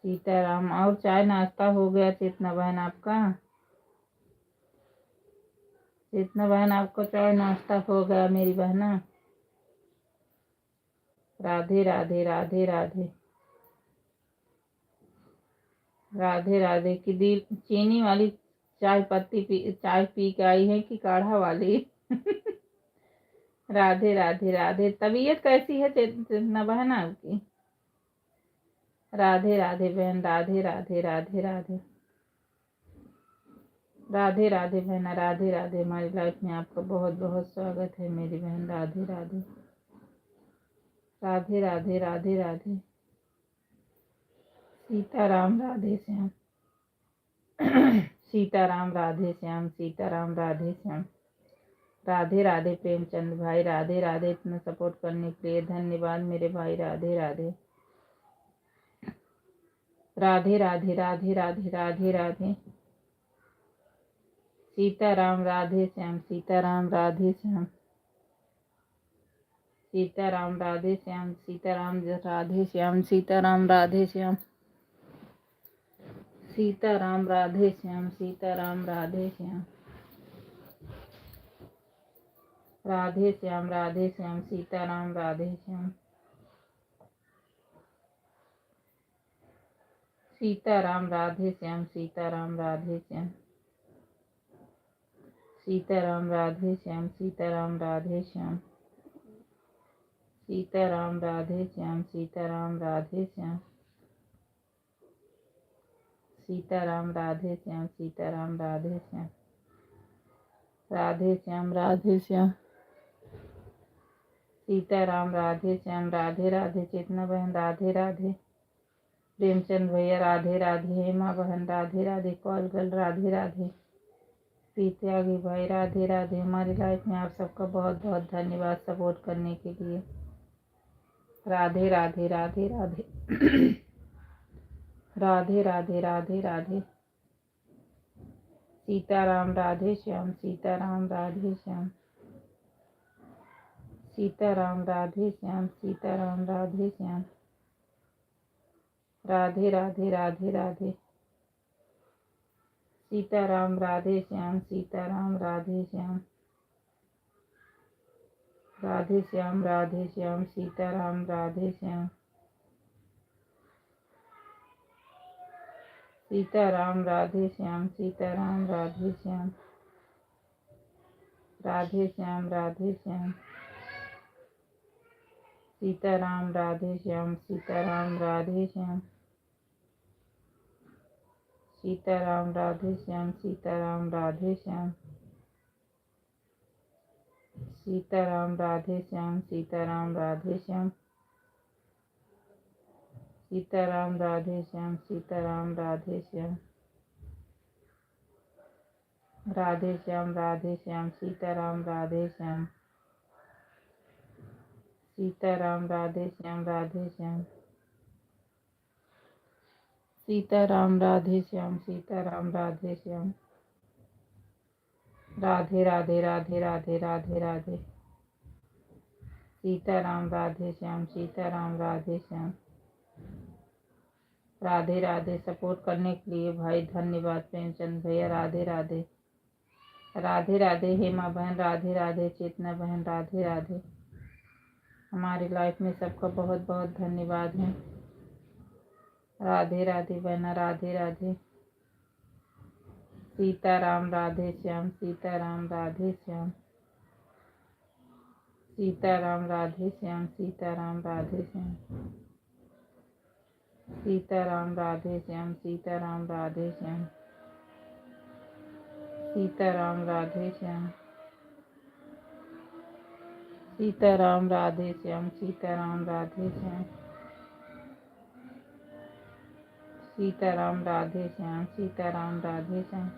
सीताराम। और चाय नाश्ता हो गया चेतना बहन आपका? चेतना बहन आपको चाय नाश्ता हो गया मेरी बहना? राधे राधे राधे राधे राधे राधे। कि दी चीनी वाली चाय पत्ती चाय पी के आई है कि काढ़ा वाली? राधे राधे राधे। तबीयत कैसी है चेतना बहन आपकी? राधे राधे बहन, राधे राधे राधे राधे राधे राधे बहना, राधे राधे। हमारी लाइफ में आपका बहुत बहुत स्वागत है मेरी बहन। राधे राधे राधे राधे राधे राधे। सीताराम राधे श्याम, सीताराम राधे श्याम, सीताराम राधे श्याम। राधे राधे प्रेमचंद भाई, राधे राधे। इतना सपोर्ट करने के लिए धन्यवाद मेरे भाई। राधे राधे राधे राधे राधे राधे राधे राधे। सीताराम राधे श्याम, सीताराम राधे श्याम, सीताराम राधे श्याम, सीताराम राधे श्याम, सीताराम राधे श्याम, सीताराम राधे श्याम, सीताराम राधे श्याम। राधे श्याम, राधे श्याम, सीताराम राधे श्याम, सीताराम राधे श्याम, सीताराम राधे श्याम, सीताराम राधे श्याम, सीताराम राधे श्याम, सीताराम राधे श्याम, सीताराम राधे श्याम, सीताराम राधे श्याम, सीताराम राधे श्याम। राधे श्याम, राधे श्याम, सीताराम राधे श्याम। राधे राधे चेतना बहन, राधे राधे प्रेमचंद भैया राधे राधे, हेमा बहन राधे राधे, कॉल गर्ल राधे राधे, त्यागी भाई राधे राधे। हमारी लाइफ में आप सबका बहुत बहुत धन्यवाद सपोर्ट करने के लिए। राधे राधे राधे राधे राधे राधे राधे राधे। सीताराम राधे श्याम, सीताराम राधे श्याम, सीताराम राधे श्याम, सीताराम राधे श्याम। राधे राधे राधे राधे। सीताराम राधे श्याम, सीताराम राधे श्याम, राधे श्याम राधे श्याम, सीताराम राधे श्याम, सीताराम राधे श्याम, सीताराम राधे श्याम, राधे श्याम राधे श्याम, सीताराम राधे श्याम, सीताराम राधे श्याम, सीताराम राधे श्याम, सीताराम राधे श्याम, सीताराम राधे श्याम, सीताराम राधे श्याम, सीताराम राधे श्याम, सीताराम राधे श्याम, राधे श्याम राधे श्याम, सीताराम राधे श्याम, सीताराम राधे श्याम, राधे श्याम, सीताराम राधे श्याम, सीताराम राधे श्याम। राधे राधे राधे राधे राधे राधे। सीताराम राधे श्याम, सीताराम राधे श्याम। राधे राधे। सपोर्ट करने के लिए भाई धन्यवाद प्रेमचंद भैया राधे राधे। राधे राधे हेमा बहन राधे राधे, चेतना बहन राधे राधे। हमारी लाइफ में सबका बहुत बहुत धन्यवाद है। राधे राधे बहना राधे राधे। सीताराम राधे श्याम, सीताराम राधे श्याम, सीताराम राधे श्याम, सीताराम राधे श्याम, सीताराम राधे श्याम, सीताराम राधे श्याम, सीताराम राधे श्याम, सीताराम राधे श्याम, सीताराम राधे श्याम, सीताराम राधे श्याम, सीताराम राधे श्याम,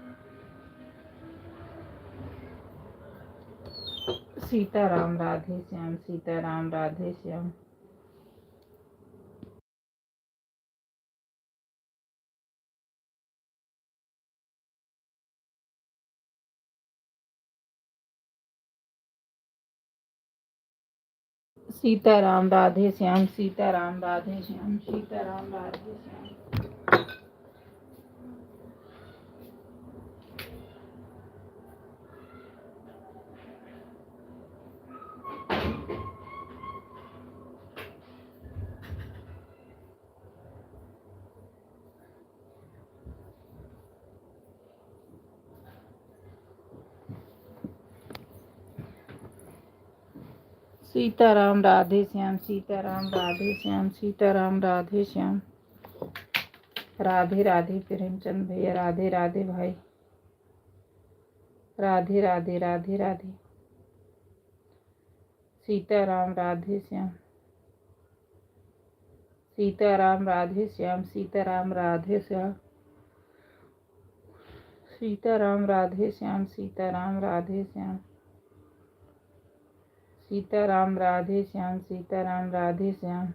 सीताराम राधे श्याम, सीताराम राधे श्याम। सीताराम राधे श्याम, सीताराम राधे श्याम, सीताराम राधे श्याम। सीताराम राधे श्याम, सीताराम राधे श्याम, सीताराम राधे श्याम। राधे राधे प्रेमचंद भैया राधे राधे भाई। राधे राधे राधे राधे। सीताराम राधे श्याम, सीताराम राधे श्याम, सीताराम राधे श्याम, सीताराम राधे श्याम, सीताराम राधे श्याम, सीताराम राधे श्याम, सीताराम राधे श्याम।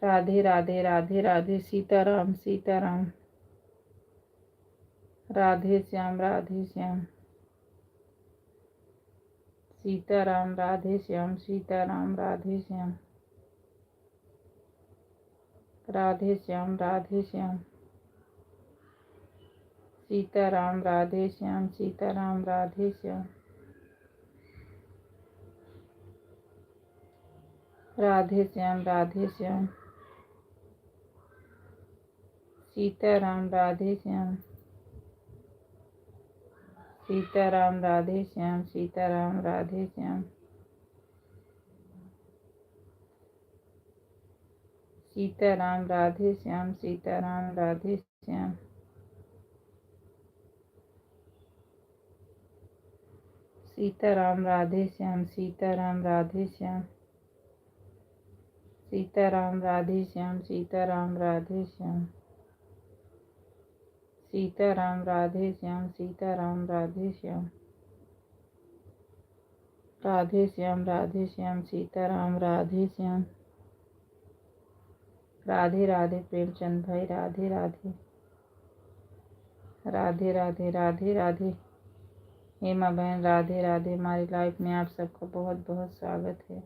राधे राधे राधे राधे। सीताराम सीताराम। राधे श्याम राधे श्याम, सीताराम राधे श्याम, सीताराम राधे श्याम, राधे श्याम राधे श्याम, सीताराम राधे श्याम, सीताराम राधे श्याम, राधे श्याम राधे श्याम, सीताराम राधे श्याम, सीताराम राधे श्याम, सीताराम राधे श्याम, सीताराम राधे श्याम, सीताराम राधे श्याम, सीताराम राधे श्याम, सीताराम राधे श्याम, सीताराम राधे श्याम, सीताराम राधे श्याम, सीताराम राधे श्याम, सीताराम राधे श्याम, राधे श्याम राधे श्याम, सीताराम राधे श्याम, राधे राधे प्रेमचंद भाई, राधे राधे, राधे राधे, राधे राधे हेमा बहन, राधे राधे। हमारी लाइफ में आप सबका बहुत बहुत स्वागत है।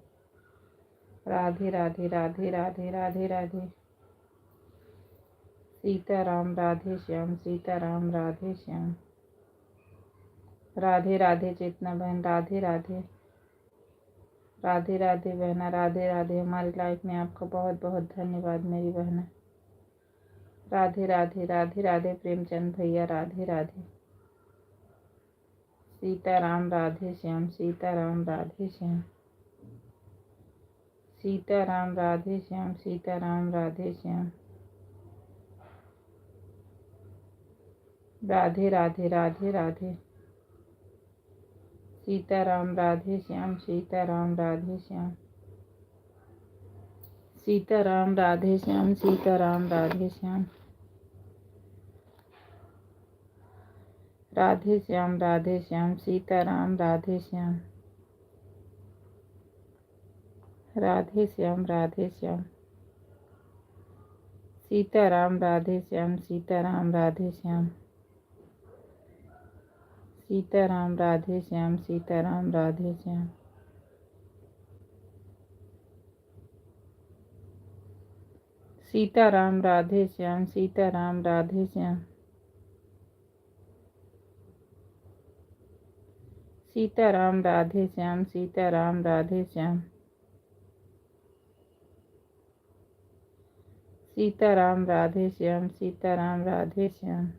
राधे राधे, राधे राधे, राधे राधे, सीताराम राधे श्याम, सीताराम राधे श्याम, राधे राधे चेतना बहन, राधे राधे, राधे राधे बहना, राधे राधे। हमारी लाइफ में आपका बहुत बहुत धन्यवाद मेरी बहना। राधे राधे, राधे राधे प्रेमचंद भैया, राधे राधे, सीताराम राधे श्याम, सीताराम राधे श्याम, सीताराम राधे श्याम, सीताराम राधे श्याम, राधे राधे, राधे राधे, सीताराम राधे श्याम, सीताराम राधे श्याम, सीताराम राधे श्याम, सीताराम राधे श्याम, राधे श्याम राधे श्याम, सीताराम राधे श्याम, राधे श्याम राधे श्याम, सीताराम राधे श्याम, सीताराम राधे श्याम, सीताराम राधे श्याम, सीताराम राधे श्याम, सीताराम राधे श्याम, सीताराम राधे श्याम, सीताराम राधे श्याम, सीताराम राधे श्याम, सीताराम राधे श्याम, सीताराम राधे श्याम,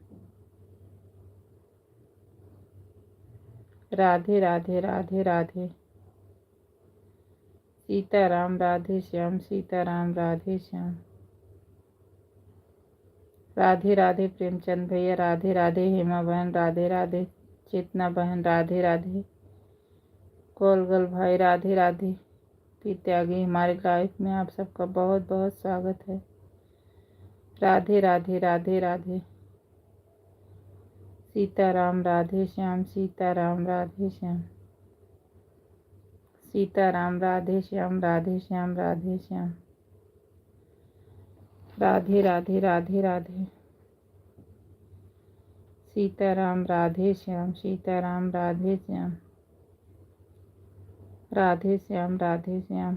राधे राधे, राधे राधे, सीताराम राधे श्याम, सीताराम राधे श्याम, राधे राधे प्रेमचंद भैया, राधे राधे हेमा बहन, राधे राधे चेतना बहन, राधे राधे कोलगल भाई, राधे राधे त्यागी। हमारे लाइफ में आप सबका बहुत बहुत स्वागत है। राधे राधे, राधे राधे, सीताराम राधे श्याम, सीताराम राधे श्याम, सीताराम राधे श्याम, राधे श्याम राधे श्याम, राधे राधे, राधे राधे, सीताराम राधे श्याम, सीताराम राधे श्याम, राधे श्याम राधे श्याम,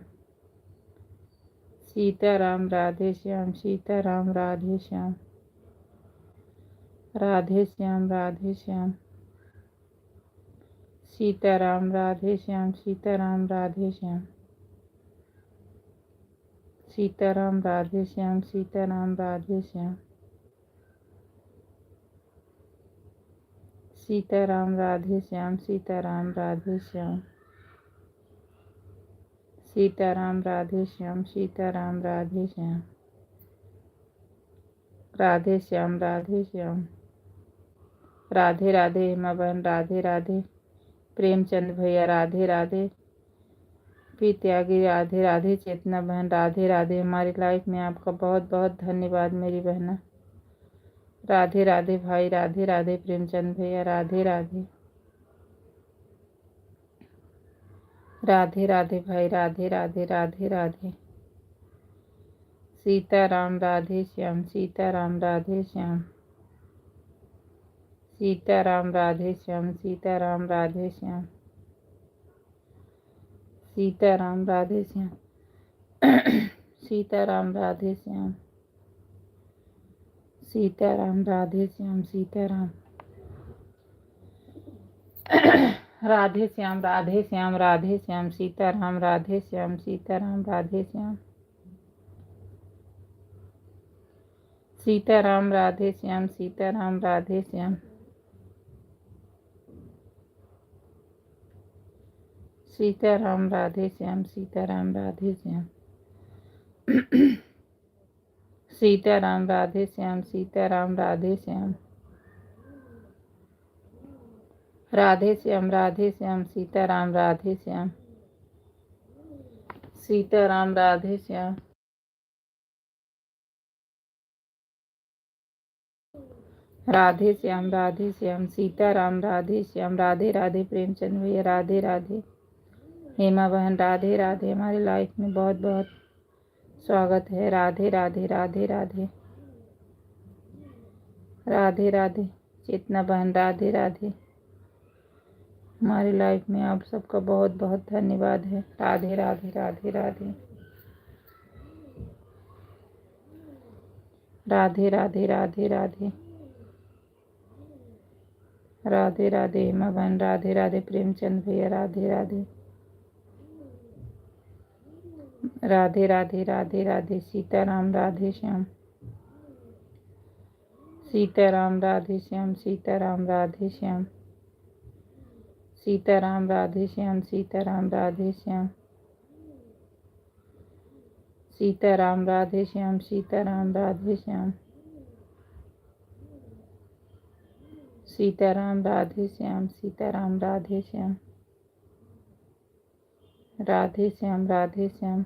सीताराम राधे श्याम, सीताराम राधे श्याम, राधे श्याम राधे श्याम, सीताराम राधे श्याम, सीताराम राधे श्याम, सीताराम राधे श्याम, सीताराम राधे श्याम, सीताराम राधे श्याम, सीताराम राधे श्याम, सीताराम राधे श्याम, सीताराम राधे श्याम, राधे श्याम राधे श्याम, राधे राधे हेमा बहन, राधे राधे प्रेमचंद भैया, राधे राधे त्यागी, राधे राधे चेतना बहन, राधे राधे। हमारी लाइफ में आपका बहुत बहुत धन्यवाद मेरी बहना। राधे राधे भाई, राधे राधे प्रेमचंद भैया, राधे राधे, राधे राधे भाई, राधे राधे, राधे राधे, सीताराम राधे श्याम, सीताराम राधे श्याम, सीताराम राधे श्याम, सीताराम राधे श्याम, सीताराम राधे श्याम, सीताराम राधे श्याम, सीताराम राधे श्याम, सीताराम, राधे श्याम राधे श्याम, राधे श्याम, सीताराम राधे श्याम, सीताराम राधे श्याम, सीताराम राधे श्याम, सीताराम राधे श्याम, सीताराम राधे श्याम, सीताराम राधे श्याम, सीताराम राधे श्याम, सीताराम राधे श्याम, राधे श्याम राधे श्याम, सीताराम राधे श्याम, सीताराम राधे श्याम, राधे श्याम सीताराम राधे श्याम। राधे राधे प्रेमचंद भैया राधे राधे। हेमा बहन राधे राधे। हमारे लाइफ में बहुत बहुत स्वागत है। राधे राधे राधे राधे राधे राधे। चेतना बहन राधे राधे। हमारी लाइफ में आप सबका बहुत बहुत धन्यवाद है। राधे राधे राधे राधे राधे राधे राधे राधे राधे राधे। हेमा बहन राधे राधे। प्रेमचंद भैया राधे राधे राधे राधे राधे राधे। सीताराम राधे श्याम सीताराम राधे श्याम सीताराम राधे श्याम सीताराम राधे श्याम सीताराम राधे श्याम सीताराम राधे श्याम सीताराम राधे श्याम सीताराम राधे श्याम सीताराम राधे श्याम राधे श्याम राधे श्याम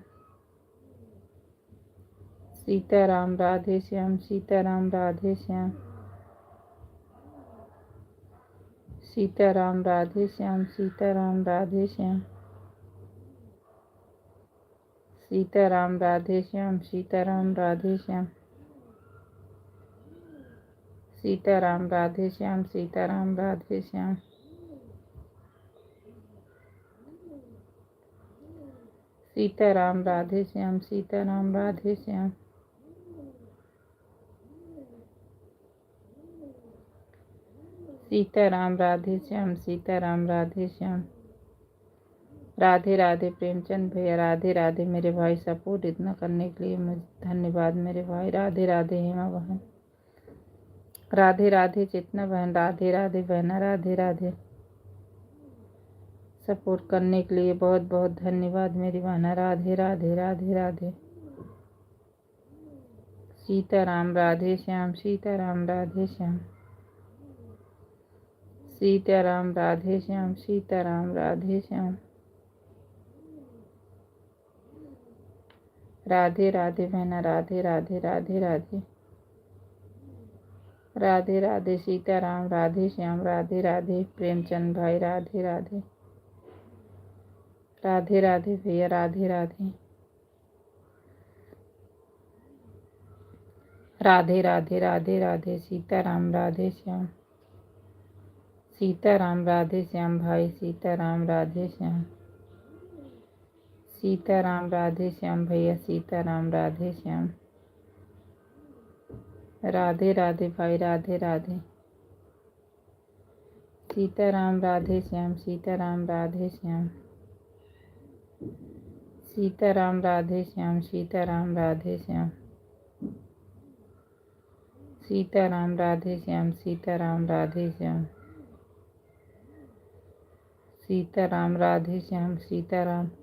सीताराम राधे श्याम सीताराम राधे श्याम सीताराम राधे श्याम सीताराम राधे श्याम सीताराम राधे श्याम सीताराम राधे श्याम सीताराम राधे श्याम सीताराम राधे श्याम सीताराम राधे श्याम सीताराम राधे श्याम सीताराम राधे श्याम सीताराम राधे श्याम। राधे राधे प्रेमचंद भैया राधे राधे। मेरे भाई सपोर्ट इतना करने के लिए मुझे धन्यवाद मेरे भाई। राधे राधे हेमा बहन राधे राधे। चेतना बहन राधे राधे। बहना राधे राधे। सपोर्ट करने के लिए बहुत बहुत धन्यवाद मेरी बहना। राधे राधे राधे राधे सीताराम राधे श्याम सीताराम राधे श्याम सीताराम राधे श्याम सीताराम राधे श्याम राधे राधे बहना राधे राधे राधे राधे राधे राधे सीताराम राधे श्याम राधे राधे। प्रेमचंद भाई राधे राधे राधे राधे भैया राधे राधे राधे राधे राधे राधे सीताराम राधे श्याम सीताराम राधे श्याम भाई सीताराम राधे श्याम सीताराम राधे श्याम भैया सीताराम राधे श्याम राधे राधे भाई राधे राधे सीताराम राधे श्याम सीताराम राधे श्याम सीताराम राधे श्याम सीताराम राधे श्याम सीताराम राधे श्याम सीताराम राधे श्याम सीताराम राधे श्याम सीताराम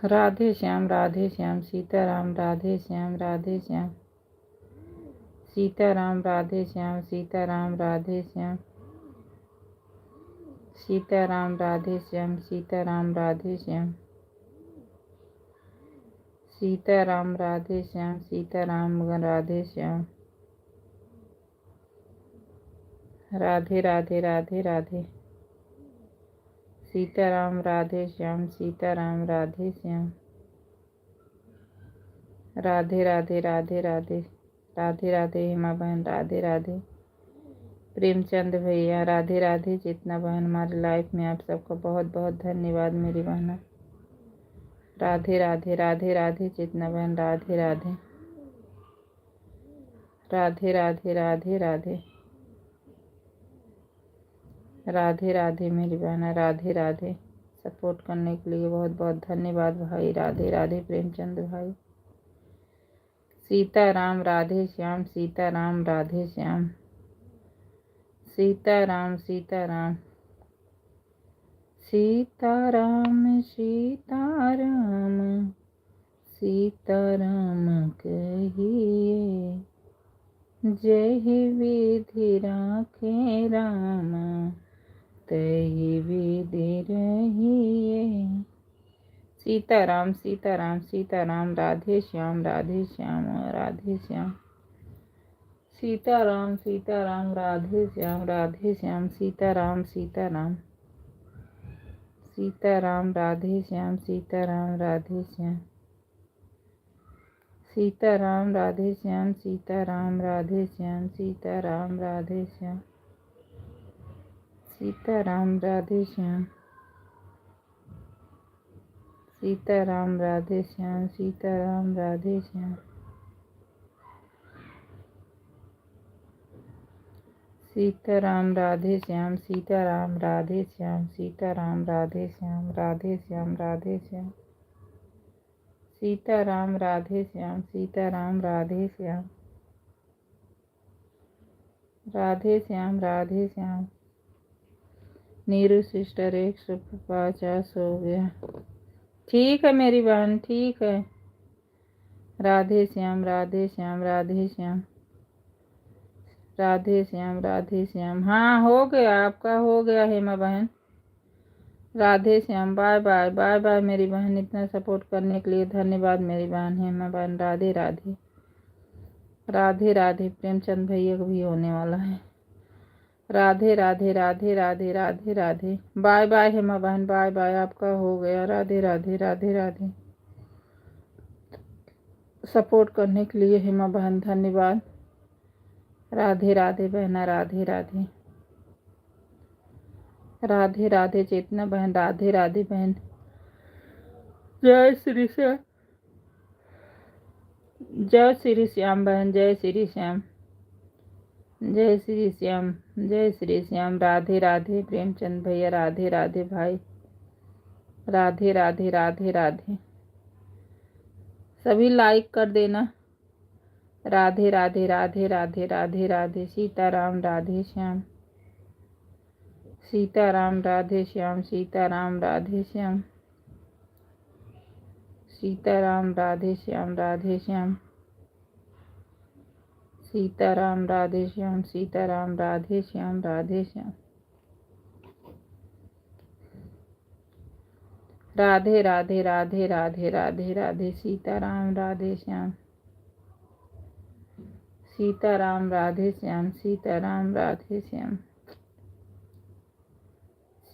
राधे श्याम राधे श्याम सीताराम राधे श्याम राधे श्याम सीताराम राधे श्याम सीताराम राधे श्याम सीताराम राधे श्याम सीताराम राधे श्याम सीताराम राधे श्याम सीताराम राधे श्याम राधे राधे राधे राधे सीताराम राधे श्याम सीताराम राधे श्याम राधे राधे राधे राधे राधे राधे हेमा बहन राधे राधे। प्रेमचंद भैया राधे राधे। चेतना बहन हमारी लाइफ में आप सबका बहुत बहुत धन्यवाद मेरी बहना। राधे राधे राधे राधे। चेतना बहन राधे राधे राधे राधे राधे राधे राधे राधे मेरी बहना राधे राधे। सपोर्ट करने के लिए बहुत बहुत धन्यवाद भाई। राधे राधे प्रेमचंद भाई। सीताराम राधे श्याम सीताराम राधे श्याम सीताराम सीताराम सीताराम सीताराम सीताराम कहिए जय विधि राखे राम तहि विधि रहिए। सीताराम सीताराम सीताराम राधे श्याम राधे श्याम राधे श्याम सीताराम सीताराम राधे श्याम सीताराम सीताराम सीताराम राधे श्याम सीताराम राधे श्याम सीताराम राधे श्याम सीताराम राधे श्याम सीताराम राधे श्याम सीताराम राधे श्याम सीताराम राधे श्याम सीताराम राधे श्याम सीताराम राधे श्याम सीताराम राधे श्याम सीताराम राधे श्याम राधे श्याम राधे श्याम सीताराम राधे श्याम सीताराम राधे श्याम राधे श्याम राधे श्याम। नीरू सिस्टर 150 हो गया। ठीक है मेरी बहन, ठीक है। राधे श्याम राधे श्याम राधे श्याम राधे श्याम राधे श्याम। हाँ हो गया, आपका हो गया हेमा बहन। Radhe Shyam. Bye bye bye bye मेरी बहन। इतना सपोर्ट करने के लिए धन्यवाद मेरी बहन हेमा बहन। राधे राधे राधे राधे। प्रेमचंद भैया को भी होने वाला है। राधे राधे राधे राधे राधे राधे। बाय बाय हेमा बहन, बाय बाय। आपका हो गया। राधे राधे राधे राधे। सपोर्ट करने के लिए हेमा बहन धन्यवाद। राधे राधे बहना, राधे राधे राधे राधे। चेतना बहन, राधे राधे बहन। जय श्री श्याम, जय श्री श्याम बहन, जय श्री श्याम, जय श्री श्याम, जय श्री श्याम। राधे राधे प्रेमचंद भैया, राधे राधे भाई। राधे राधे राधे राधे। सभी लाइक कर देना। राधे राधे राधे राधे राधे राधे। सीताराम राधे श्याम सीताराम राधे श्याम सीताराम राधे श्याम सीताराम राधे श्याम राधे श्याम सीताराम राधे श्याम सीताराम राधे श्याम राधे श्याम। राधे राधे राधे राधे राधे राधे। सीताराम राधे श्याम सीताराम राधे श्याम सीताराम राधे श्याम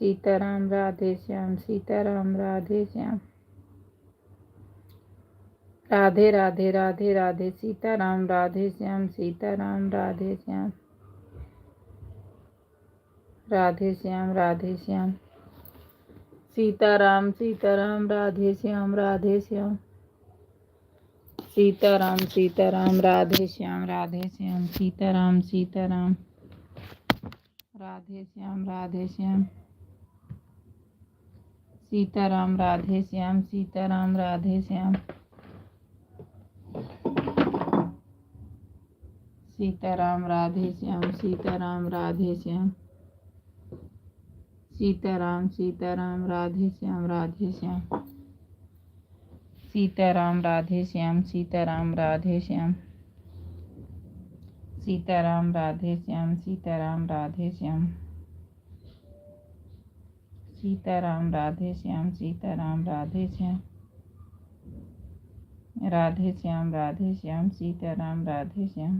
सीताराम राधे श्याम सीताराम राधे श्याम। राधे राधे राधे राधे। सीताराम राधे श्याम सीताराम राधे श्याम राधे श्याम राधे श्याम। सीताराम सीताराम राधे श्याम राधे श्याम सीताराम सीताराम राधे श्याम राधे श्याम सीताराम सीताराम राधे श्याम राधे श्याम सीताराम राधे श्याम सीताराम राधे श्याम सीताराम राधे श्याम सीताराम राधे श्याम सीताराम सीताराम राधे श्याम राधे श्याम सीताराम राधे श्याम सीताराम राधे श्याम सीताराम राधे श्याम सीताराम राधे श्याम सीताराम राधे श्याम सीताराम राधे श्याम राधे श्याम राधे श्याम सीताराम राधे श्याम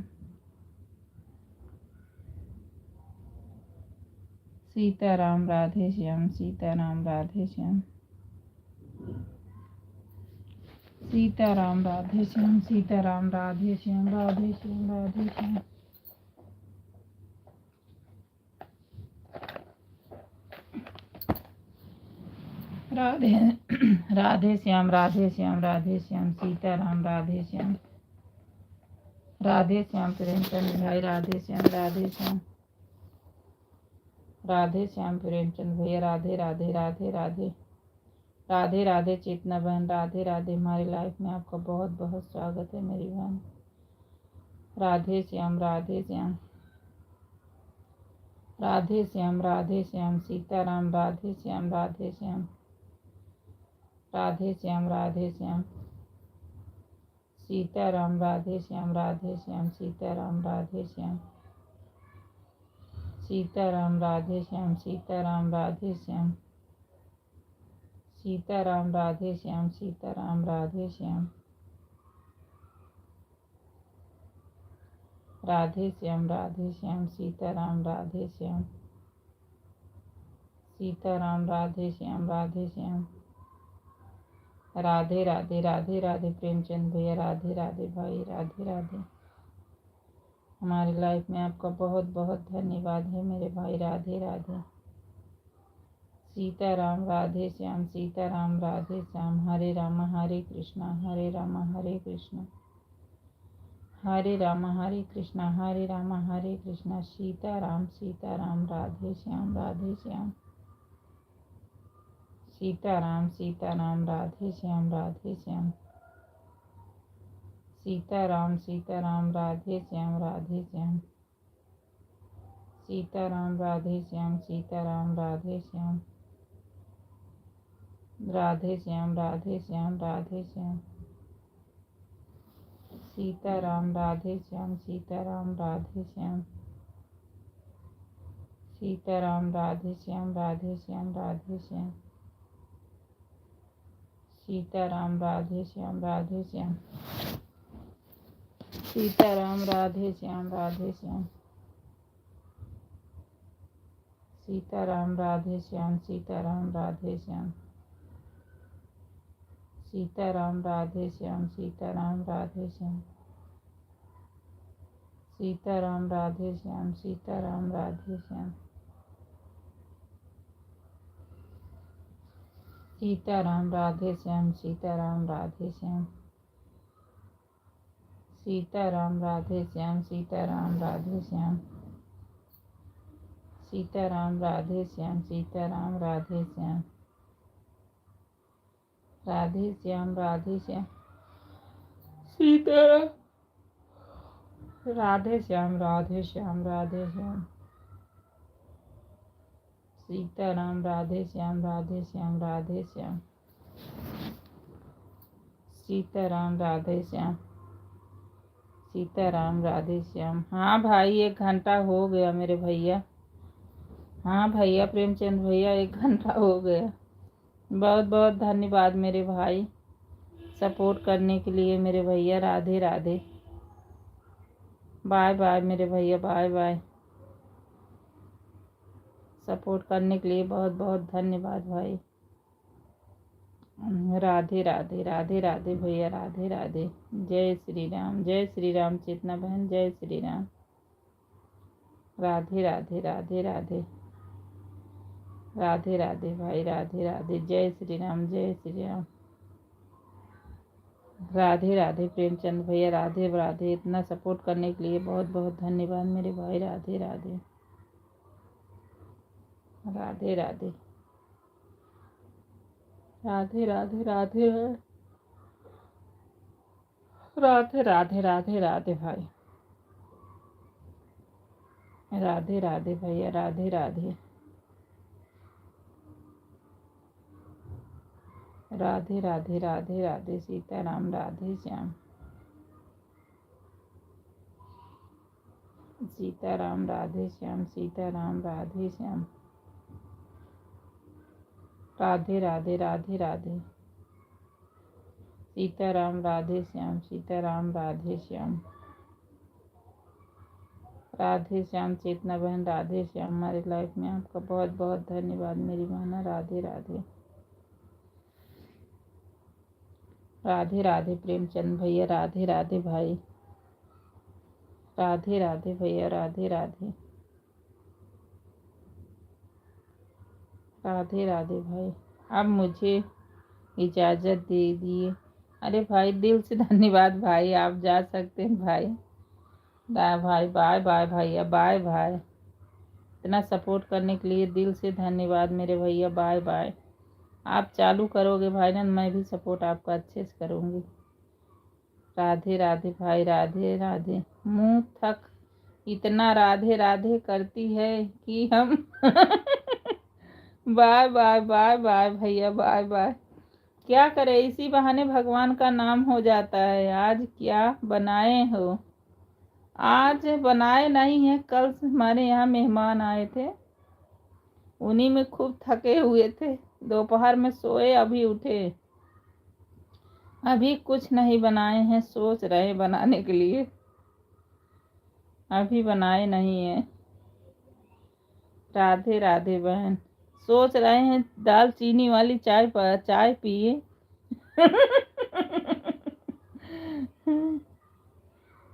सीताराम राधे श्याम सीताराम राधे श्याम सीताराम राधे श्याम सीताराम राधे श्याम राधे श्याम राधे श्याम राधे राधे श्याम राधे श्याम राधे श्याम सीताराम राधे श्याम राधे श्याम प्रेमचंद भाई राधे श्याम राधे श्याम राधे श्याम प्रेमचंद भैया राधे राधे राधे राधे राधे राधे। चेतना बहन राधे राधे। हमारी लाइफ में आपका बहुत बहुत स्वागत है मेरी बहन। राधे श्याम राधे श्याम राधे श्याम राधे श्याम सीताराम राधे श्याम राधे श्याम राधे श्याम राधे श्याम सीताराम राधे श्याम राधे श्याम सीताराम राधे श्याम सीताराम राधे श्याम सीताराम राधे श्याम सीताराम राधे श्याम सीताराम राधे श्याम राधे श्याम सीताराम राधे श्याम सीताराम राधे श्याम राधे राधे राधे राधे प्रेमचंद भैया राधे राधे भाई राधे राधे। हमारी लाइफ में आपका बहुत बहुत धन्यवाद है मेरे भाई राधे राधे। सीताराम राधे श्याम हरे राम हरे कृष्णा हरे राम हरे कृष्णा हरे राम हरे कृष्णा हरे राम हरे कृष्णा। सीताराम राधे श्याम सीताराम राधे श्याम सीताराम राधे श्याम सीताराम राधे श्याम राधे श्याम सीताराम राधे श्याम सीताराम राधे श्याम राधे श्याम सीताराम राधे श्याम सीताराम राधे श्याम सीताराम राधे श्याम सीताराम राधे श्याम सीताराम राधे श्याम सीताराम राधे श्याम सीताराम राधे श्याम सीताराम राधे श्याम सीताराम राधे श्याम सीताराम राधे श्याम सीताराम राधे श्याम सीताराम राधे श्याम सीताराम राधे श्याम सीताराम राधे श्याम राधे श्याम सीताराम राधे श्याम सीताराम राधे श्याम सीताराम राधे श्याम सीताराम राधे श्याम। हाँ भाई 1 घंटा हो गया मेरे भैया। हाँ भैया प्रेमचंद भैया 1 घंटा हो गया। बहुत बहुत धन्यवाद मेरे भाई सपोर्ट करने के लिए मेरे भैया। राधे राधे बाय बाय मेरे भैया बाय बाय। सपोर्ट करने के लिए बहुत बहुत धन्यवाद भाई। राधे राधे राधे राधे भैया राधे राधे। जय श्री राम चेतना बहन जय श्री राम। राधे राधे राधे राधे राधे राधे भाई राधे राधे। जय श्री राम राधे राधे प्रेमचंद भैया राधे राधे। इतना सपोर्ट करने के लिए बहुत बहुत धन्यवाद मेरे भाई। राधे राधे राधे राधे राधे राधे राधे राधे राधे राधे राधे भाई। राधे राधे भैया राधे राधे राधे राधे राधे राधे। सीताराम राधे श्याम सीताराम राधे श्याम सीताराम राधे श्याम राधे राधे राधे राधे सीताराम राधे श्याम सीताराम राधे श्याम राधे श्याम चेतना बहन राधे श्याम। हमारी लाइफ में आपका बहुत बहुत धन्यवाद मेरी बहना। राधे राधे राधे राधे प्रेमचंद भैया राधे राधे भाई। राधे राधे भैया राधे राधे राधे राधे भाई। अब मुझे इजाज़त दे दिए। अरे भाई दिल से धन्यवाद भाई। आप जा सकते हैं भाई। भाई बाय बाय भैया बाय बाय। इतना सपोर्ट करने के लिए दिल से धन्यवाद मेरे भैया। Bye bye. आप चालू करोगे भाई ना मैं भी सपोर्ट आपका अच्छे से करूँगी। राधे राधे भाई राधे राधे। मुँह थक इतना राधे राधे करती है कि हम बाय बाय बाय बाय भैया बाय बाय। क्या करे इसी बहाने भगवान का नाम हो जाता है। आज क्या बनाए हो? आज बनाए नहीं है। कल से हमारे यहाँ मेहमान आए थे उन्हीं में खूब थके हुए थे। दोपहर में सोए अभी उठे। अभी कुछ नहीं बनाए हैं सोच रहे बनाने के लिए। अभी बनाए नहीं है। राधे राधे बहन, सोच रहे हैं दाल चीनी वाली चाय पर चाय पिए।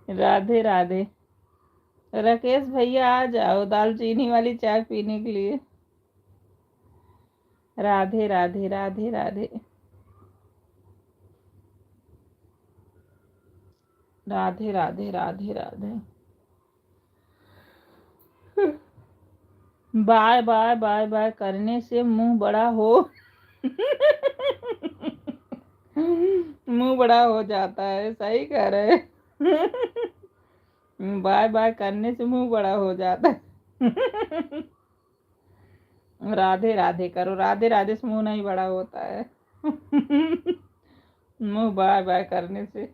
राधे राधे। राकेश भैया आ जाओ दाल चीनी वाली चाय पीने के लिए। Radhe Radhe Radhe Radhe Radhe Radhe Radhe Radhe. Bye bye bye bye करने से मुंह बड़ा हो। मुंह बड़ा हो जाता है, सही कह रहे हैं। बाय बाय करने से मुंह बड़ा हो जाता है। राधे राधे करो, राधे राधे से मुंह नहीं बड़ा होता है। मुंह बाय बाय करने से।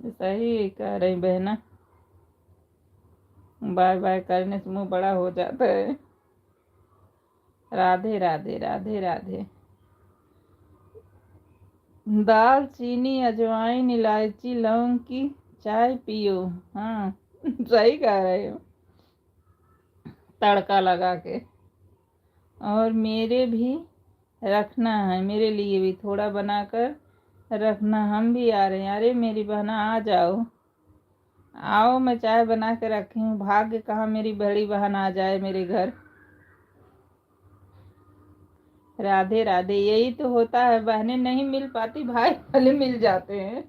सही कह रही बहना, बाय बाय करने से मुंह बड़ा हो जाता है। राधे राधे राधे राधे। दाल चीनी अजवाइन इलायची लौंग की चाय पियो। हाँ, सही कह रहे हो, तड़का लगा के। और मेरे भी रखना है, मेरे लिए भी थोड़ा बनाकर रखना, हम भी आ रहे हैं। अरे मेरी बहना आ जाओ, आओ, मैं चाय बना के रखी हूँ। भाग्य कहाँ मेरी बड़ी बहन आ जाए मेरे घर। राधे राधे। यही तो होता है, बहनें नहीं मिल पाती, भाई भले मिल जाते हैं।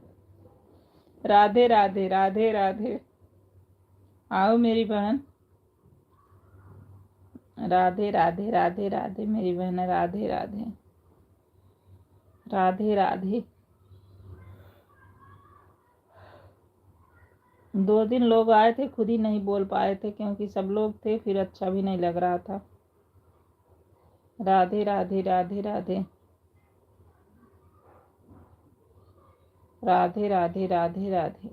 राधे राधे राधे राधे। आओ मेरी बहन। राधे राधे राधे राधे मेरी बहन, राधे राधे राधे राधे। 2 दिन लोग आए थे, खुद ही नहीं बोल पाए थे क्योंकि सब लोग थे, फिर अच्छा भी नहीं लग रहा था। राधे राधे राधे राधे राधे राधे राधे राधे।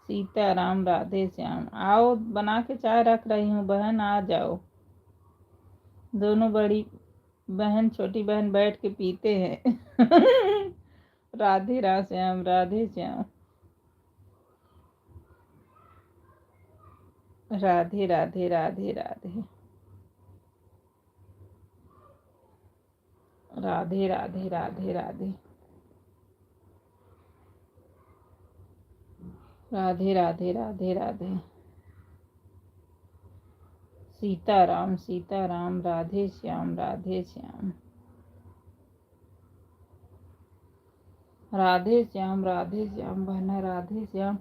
सीताराम राधे श्याम। आओ, बना के चाय रख रही हूँ बहन, आ जाओ। दोनों बड़ी बहन छोटी बहन बैठ के पीते हैं। राधे राधे श्याम, राधे श्याम। राधे राधे राधे राधे राधे राधे राधे राधे राधे राधे राधे राधे। सीताराम सीताराम, राधे श्याम राधे श्याम। राधे श्याम राधे श्याम बहना, राधे श्याम।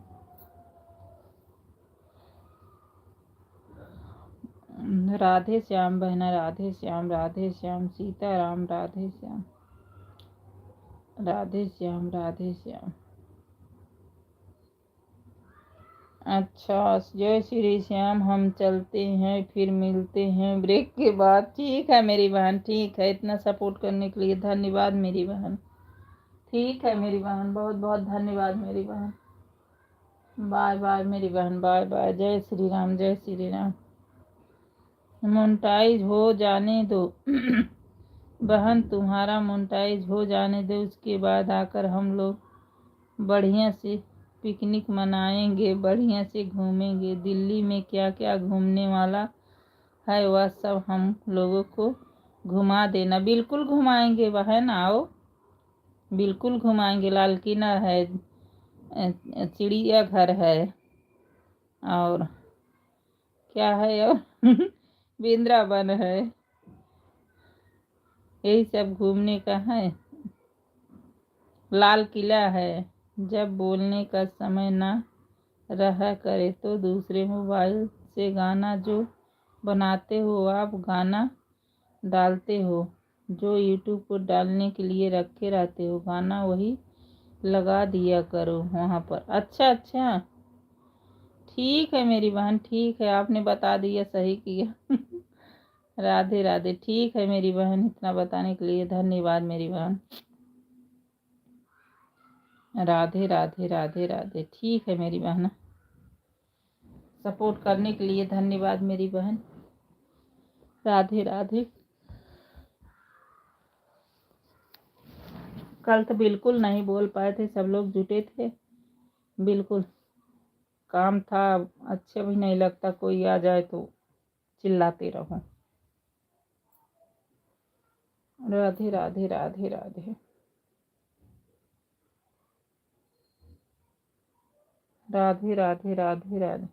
राधे श्याम बहना, राधे श्याम राधे श्याम। सीताराम राधे श्याम, राधे श्याम राधे श्याम। अच्छा, जय श्री श्याम। हम चलते हैं, फिर मिलते हैं ब्रेक के बाद। ठीक है मेरी बहन, ठीक है। इतना सपोर्ट करने के लिए धन्यवाद मेरी बहन। ठीक है मेरी बहन, बहुत बहुत धन्यवाद मेरी बहन। बाय बाय मेरी बहन, बाय बाय। जय श्री राम, जय श्री राम। मोनेटाइज हो जाने दो। बहन तुम्हारा मोनेटाइज हो जाने दो, उसके बाद आकर हम लोग बढ़िया से पिकनिक मनाएंगे, बढ़िया से घूमेंगे। दिल्ली में क्या क्या घूमने वाला है वह सब हम लोगों को घुमा देना। बिल्कुल घुमाएंगे बहन, आओ, बिल्कुल घुमाएंगे। लाल किला है, चिड़ियाघर है, और क्या है, और वृंदावन है, यही सब घूमने का है। लाल किला है। जब बोलने का समय ना रहा करे तो दूसरे मोबाइल से गाना जो बनाते हो आप, गाना डालते हो, जो यूट्यूब पर डालने के लिए रखे रहते हो, गाना वही लगा दिया करो वहाँ पर। अच्छा अच्छा, ठीक है मेरी बहन, ठीक है, आपने बता दिया, सही किया। राधे राधे। ठीक है मेरी बहन, इतना बताने के लिए धन्यवाद मेरी बहन। राधे राधे राधे राधे। ठीक है मेरी बहन, सपोर्ट करने के लिए धन्यवाद मेरी बहन। राधे राधे। कल तो बिल्कुल नहीं बोल पाए थे, सब लोग जुटे थे, बिल्कुल काम था, अच्छे भी नहीं लगता कोई आ जाए तो चिल्लाते रहो। राधे राधे राधे राधे राधे राधे राधे राधे।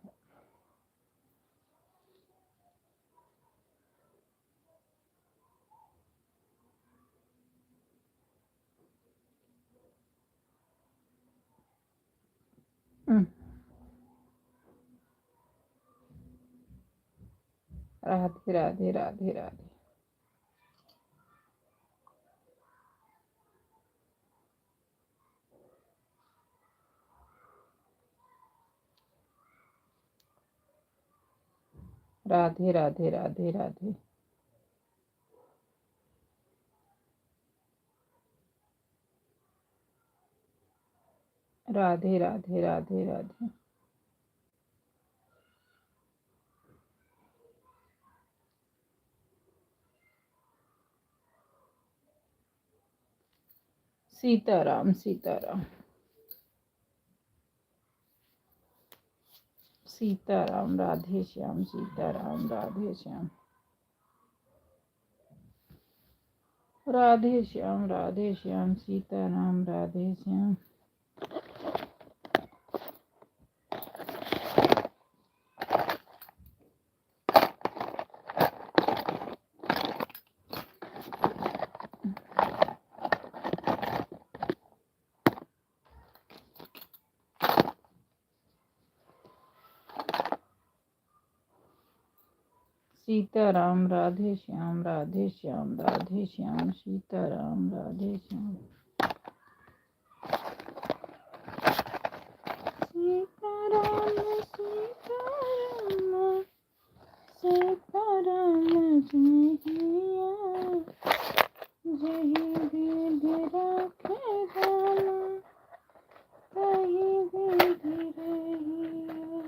राधे राधे राधे राधे। राधे राधे राधे राधे। राधे राधे राधे राधे। सीताराम सीताराम सीताराम। राधे श्याम सीताराम राधे श्याम। राधे श्याम राधे श्याम सीताराम राधे श्याम। सीताराम राधे श्याम राधे श्याम राधे श्याम सीताराम राधे श्याम। सीताराम सीताराम सीताराम सिया जही विध राखे दाना तही विध रहिया।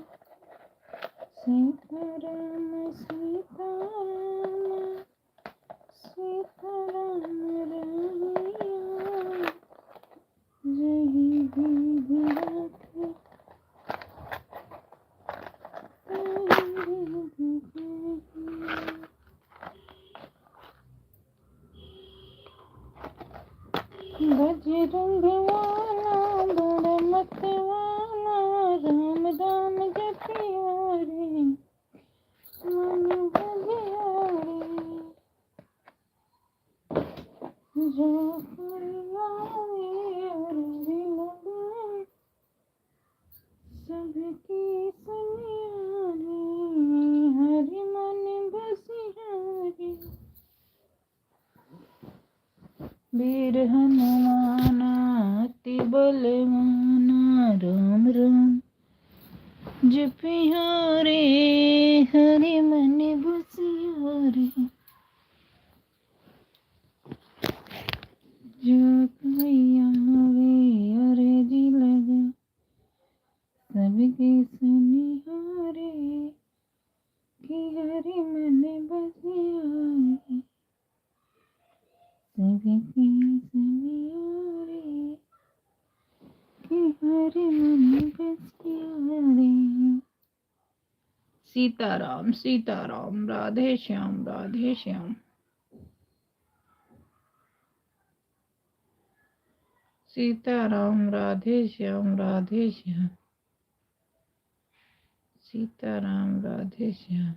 सीताराम सीताराम सीताराम रहिया जही विध राखे तही विध रहिया। बजरंग वाला बड़ मत वाला राम राम जपिया रे मन बलिया रे। जो करिया रे अरबी लगे सबकी सुनिया रे हरि मन बसिया रे। वीर हनुमाना अति बलवाना राम राम जपिया रे हरि मन बसिया रे। जो कोई आवे अर्जी लगा सबकी सुनिया रे कि हरि मन बसिया रे। सबकी सुनिया रे कि हरि मन बसिया रे। सीताराम सीताराम राधे श्याम राधे श्याम। सीताराम राधे श्याम राधे श्याम। सीताराम राधे श्याम।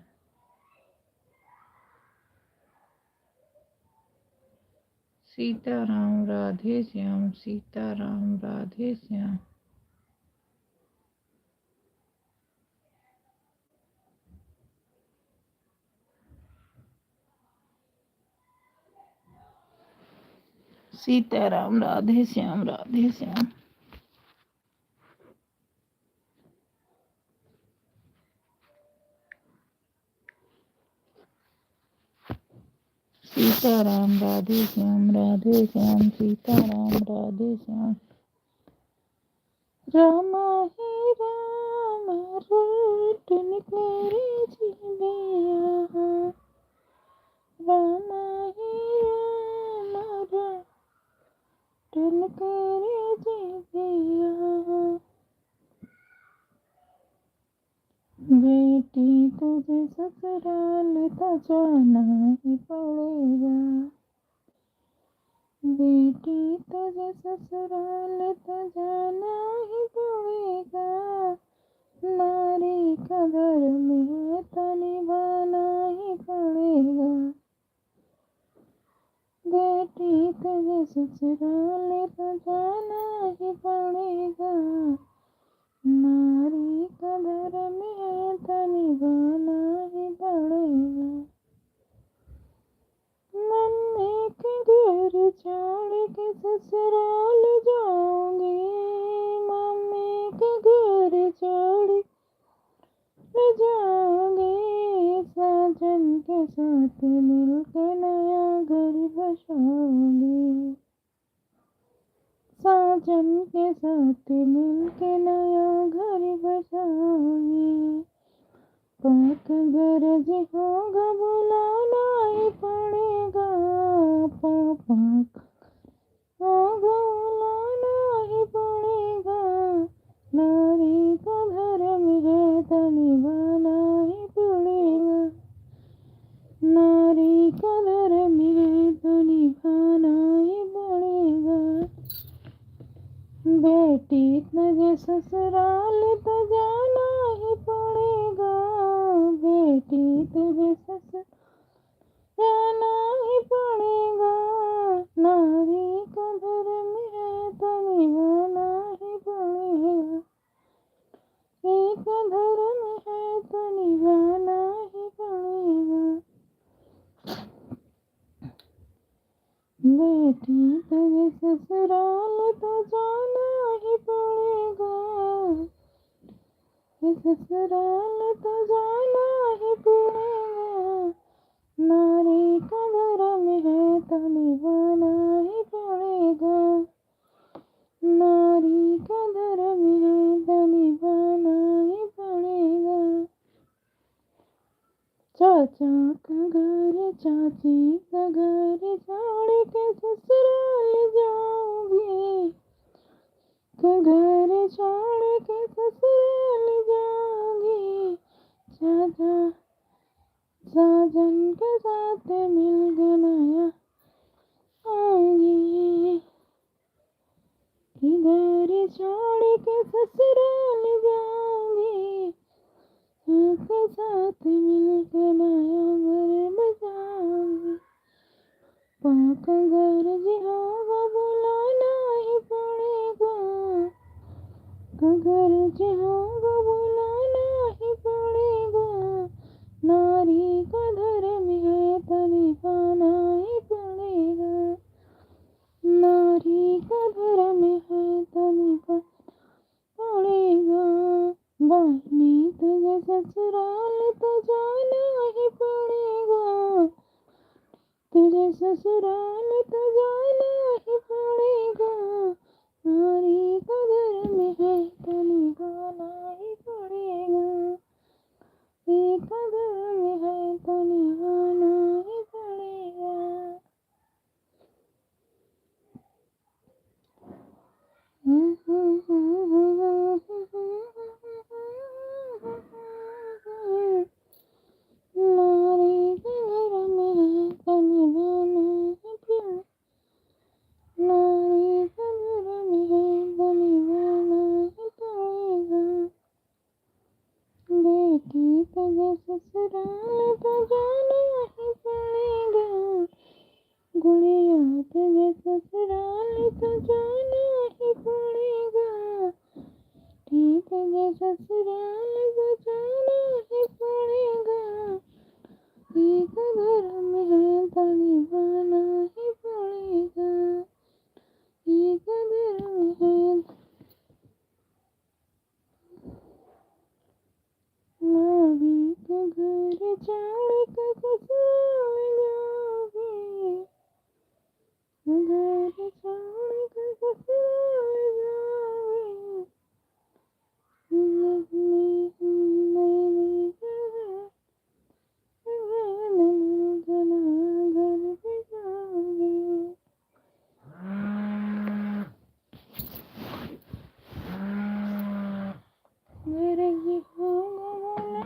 सीताराम राधे श्याम सीताराम राधे श्याम। सीताराम राधे श्याम राधे श्याम। सीताराम राधे श्याम राधे श्याम सीताराम राधे श्याम। रामा ही राम रटन करे जिया रामा ही राम रटन करे जिया। बेटी तुझे ससुराल तो जाना ही पड़ेगा, बेटी तुझे ससुराल तो जाना ही पड़ेगा, नारी का धर्म है तो निभाना ही पड़ेगा, बेटी तुझे ससुराल तो जाना ही पड़ेगा, नारी का धर्म है तो निभाना ही पड़ेगा। मम्मी के घर छोड़ के ससुराल जाऊंगी, मम्मी के घर छोड़ के जाऊंगी, साजन के साथ मिलकर नया घर बसाऊंगी, साजन के साथ मिलकर नया घर बसाऊंगी, पाक गरज होगा बुलाना ही पड़ेगा, पापा होगा बुलाना ही पड़ेगा, नारी का धर्म है तो निभाना ही पड़ेगा, नारी का धर्म है तो निभाना ही पड़ेगा, बेटी तुझे ससुराल तो जाना ही पड़ेगा, बेटी तुझे ससुराल जाना ही पड़ेगा, नारी का धर्म है तो निभाना ही पड़ेगा, एक धर्म है तो निभाना ही पड़ेगा, बेटी तुझे ससुराल तो जाना ही पड़ेगा, ससुराल तो जाना ही पड़ेगा, नारी का धर्म है तो निभाना ही पड़ेगा, नारी का धर्म है तो निभाना ही पड़ेगा, चाचा का घर चाची का घर छोड़ के ससुराल जाऊंगी, का घर छोड़ के ससुराल जाऊंगी, चाचा साजन के साथ मिल गया आऊंगी, घर छोड़ के ससुराल जाऊंगी, के साथ मिल के नया घर बसाऊंगी, पाक घर जी होगा बुलाना ही पड़ेगा, घर जी होगा बुलाना ही पड़ेगा, नारी का धर्म है तो निभाना ही पड़ेगा, नारी का धर्म है तो निभाना पड़ेगा, बहनी तुझे ससुराल तो जाना ही पड़ेगा, तुझे ससुराल तो जाना ही पड़ेगा, नारी का धर्म है तो निभाना ही पड़ेगा, एक धर्म है तो निभाना ही पड़ेगा। नारी का धर्म है तो निभाना ही पड़ेगा, नारी का धर्म है तो निभाना ही पड़ेगा, बेटी तुझे ससुराल तो जाना ही पड़ेगा, गुड़िया तुझे ससुराल तो जाना ही पड़ेगा, ठीक तुझे ससुराल तो जाना ही पड़ेगा, एक धर्म है तो निभाना ही पड़ेगा, एक धर्म है, नारी का घर छोड़ के ससुराल जाओगी, घर छोड़ के ससुराल जाओगी, नई नई घर पे जाओगी, घर की होगा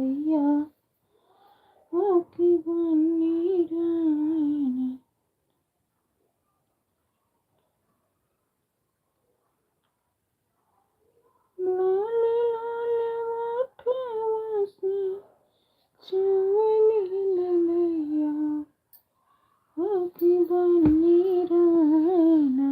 ललैया हो की बनी रहना। लाल लाल आँखों से चुवनी ललैया हो की बनी रहना।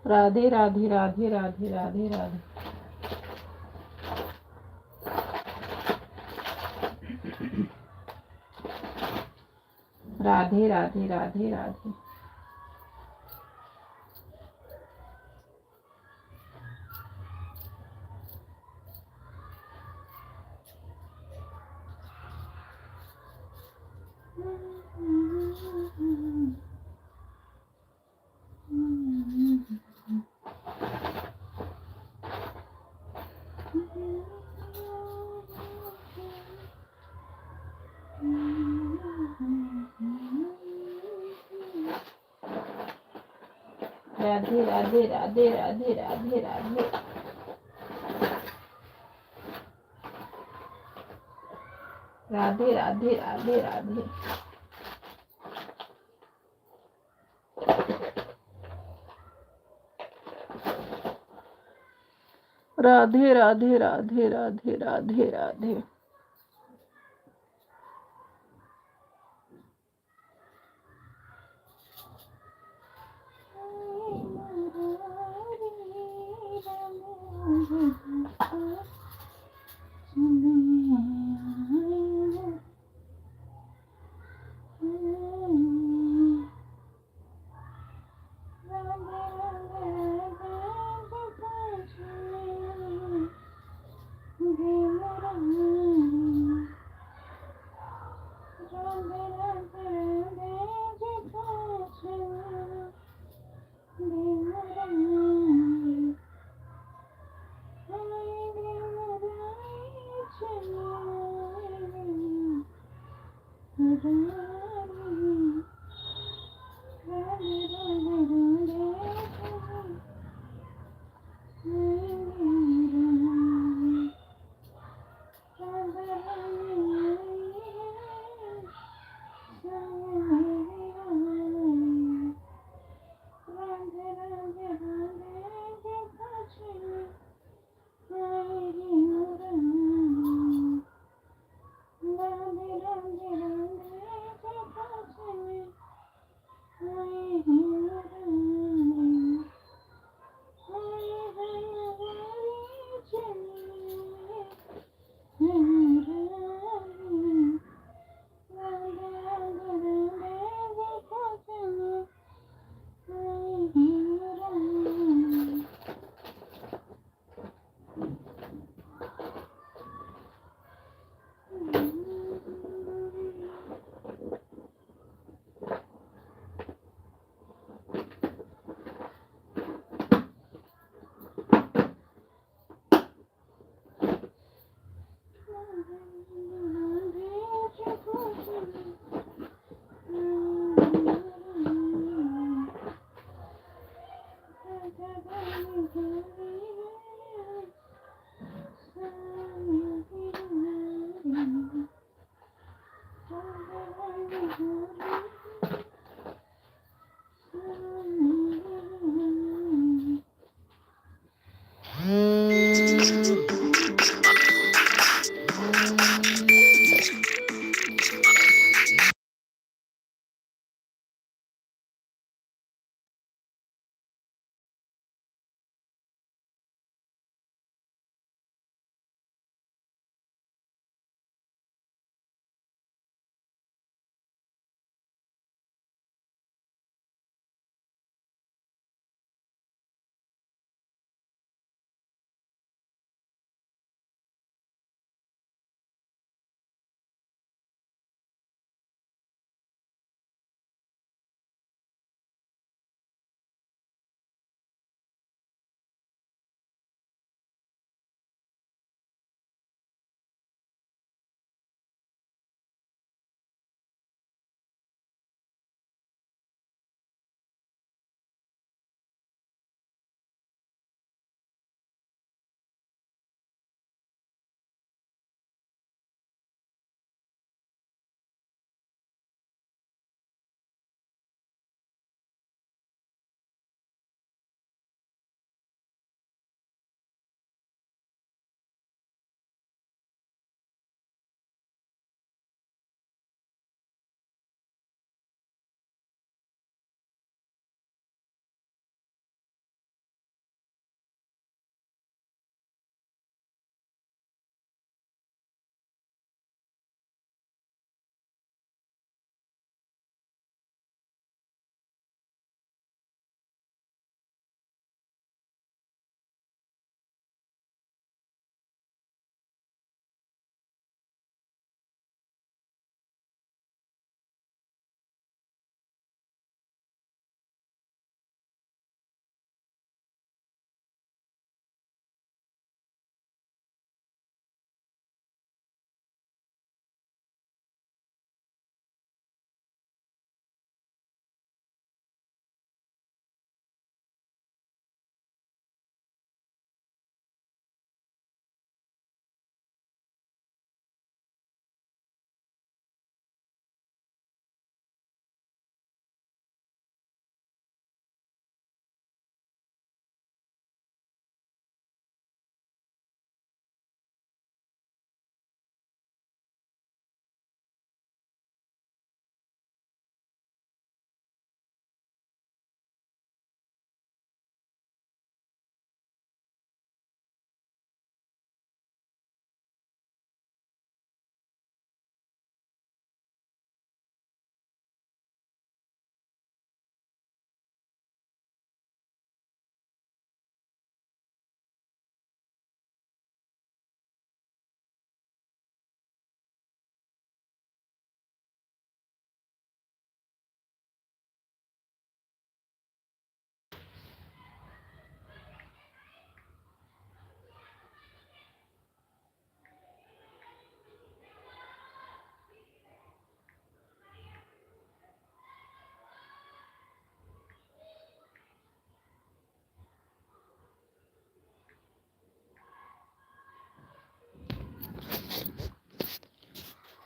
राधे राधे राधे राधे राधे राधे। राधे राधे राधे राधे। राधे राधे राधे राधे राधे राधे। राधे राधे राधे राधे। राधे राधे राधे राधे राधे राधे।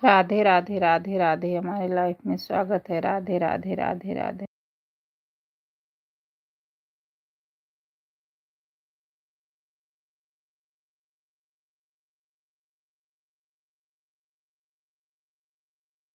राधे राधे राधे राधे, हमारे लाइफ में स्वागत है। राधे राधे राधे राधे।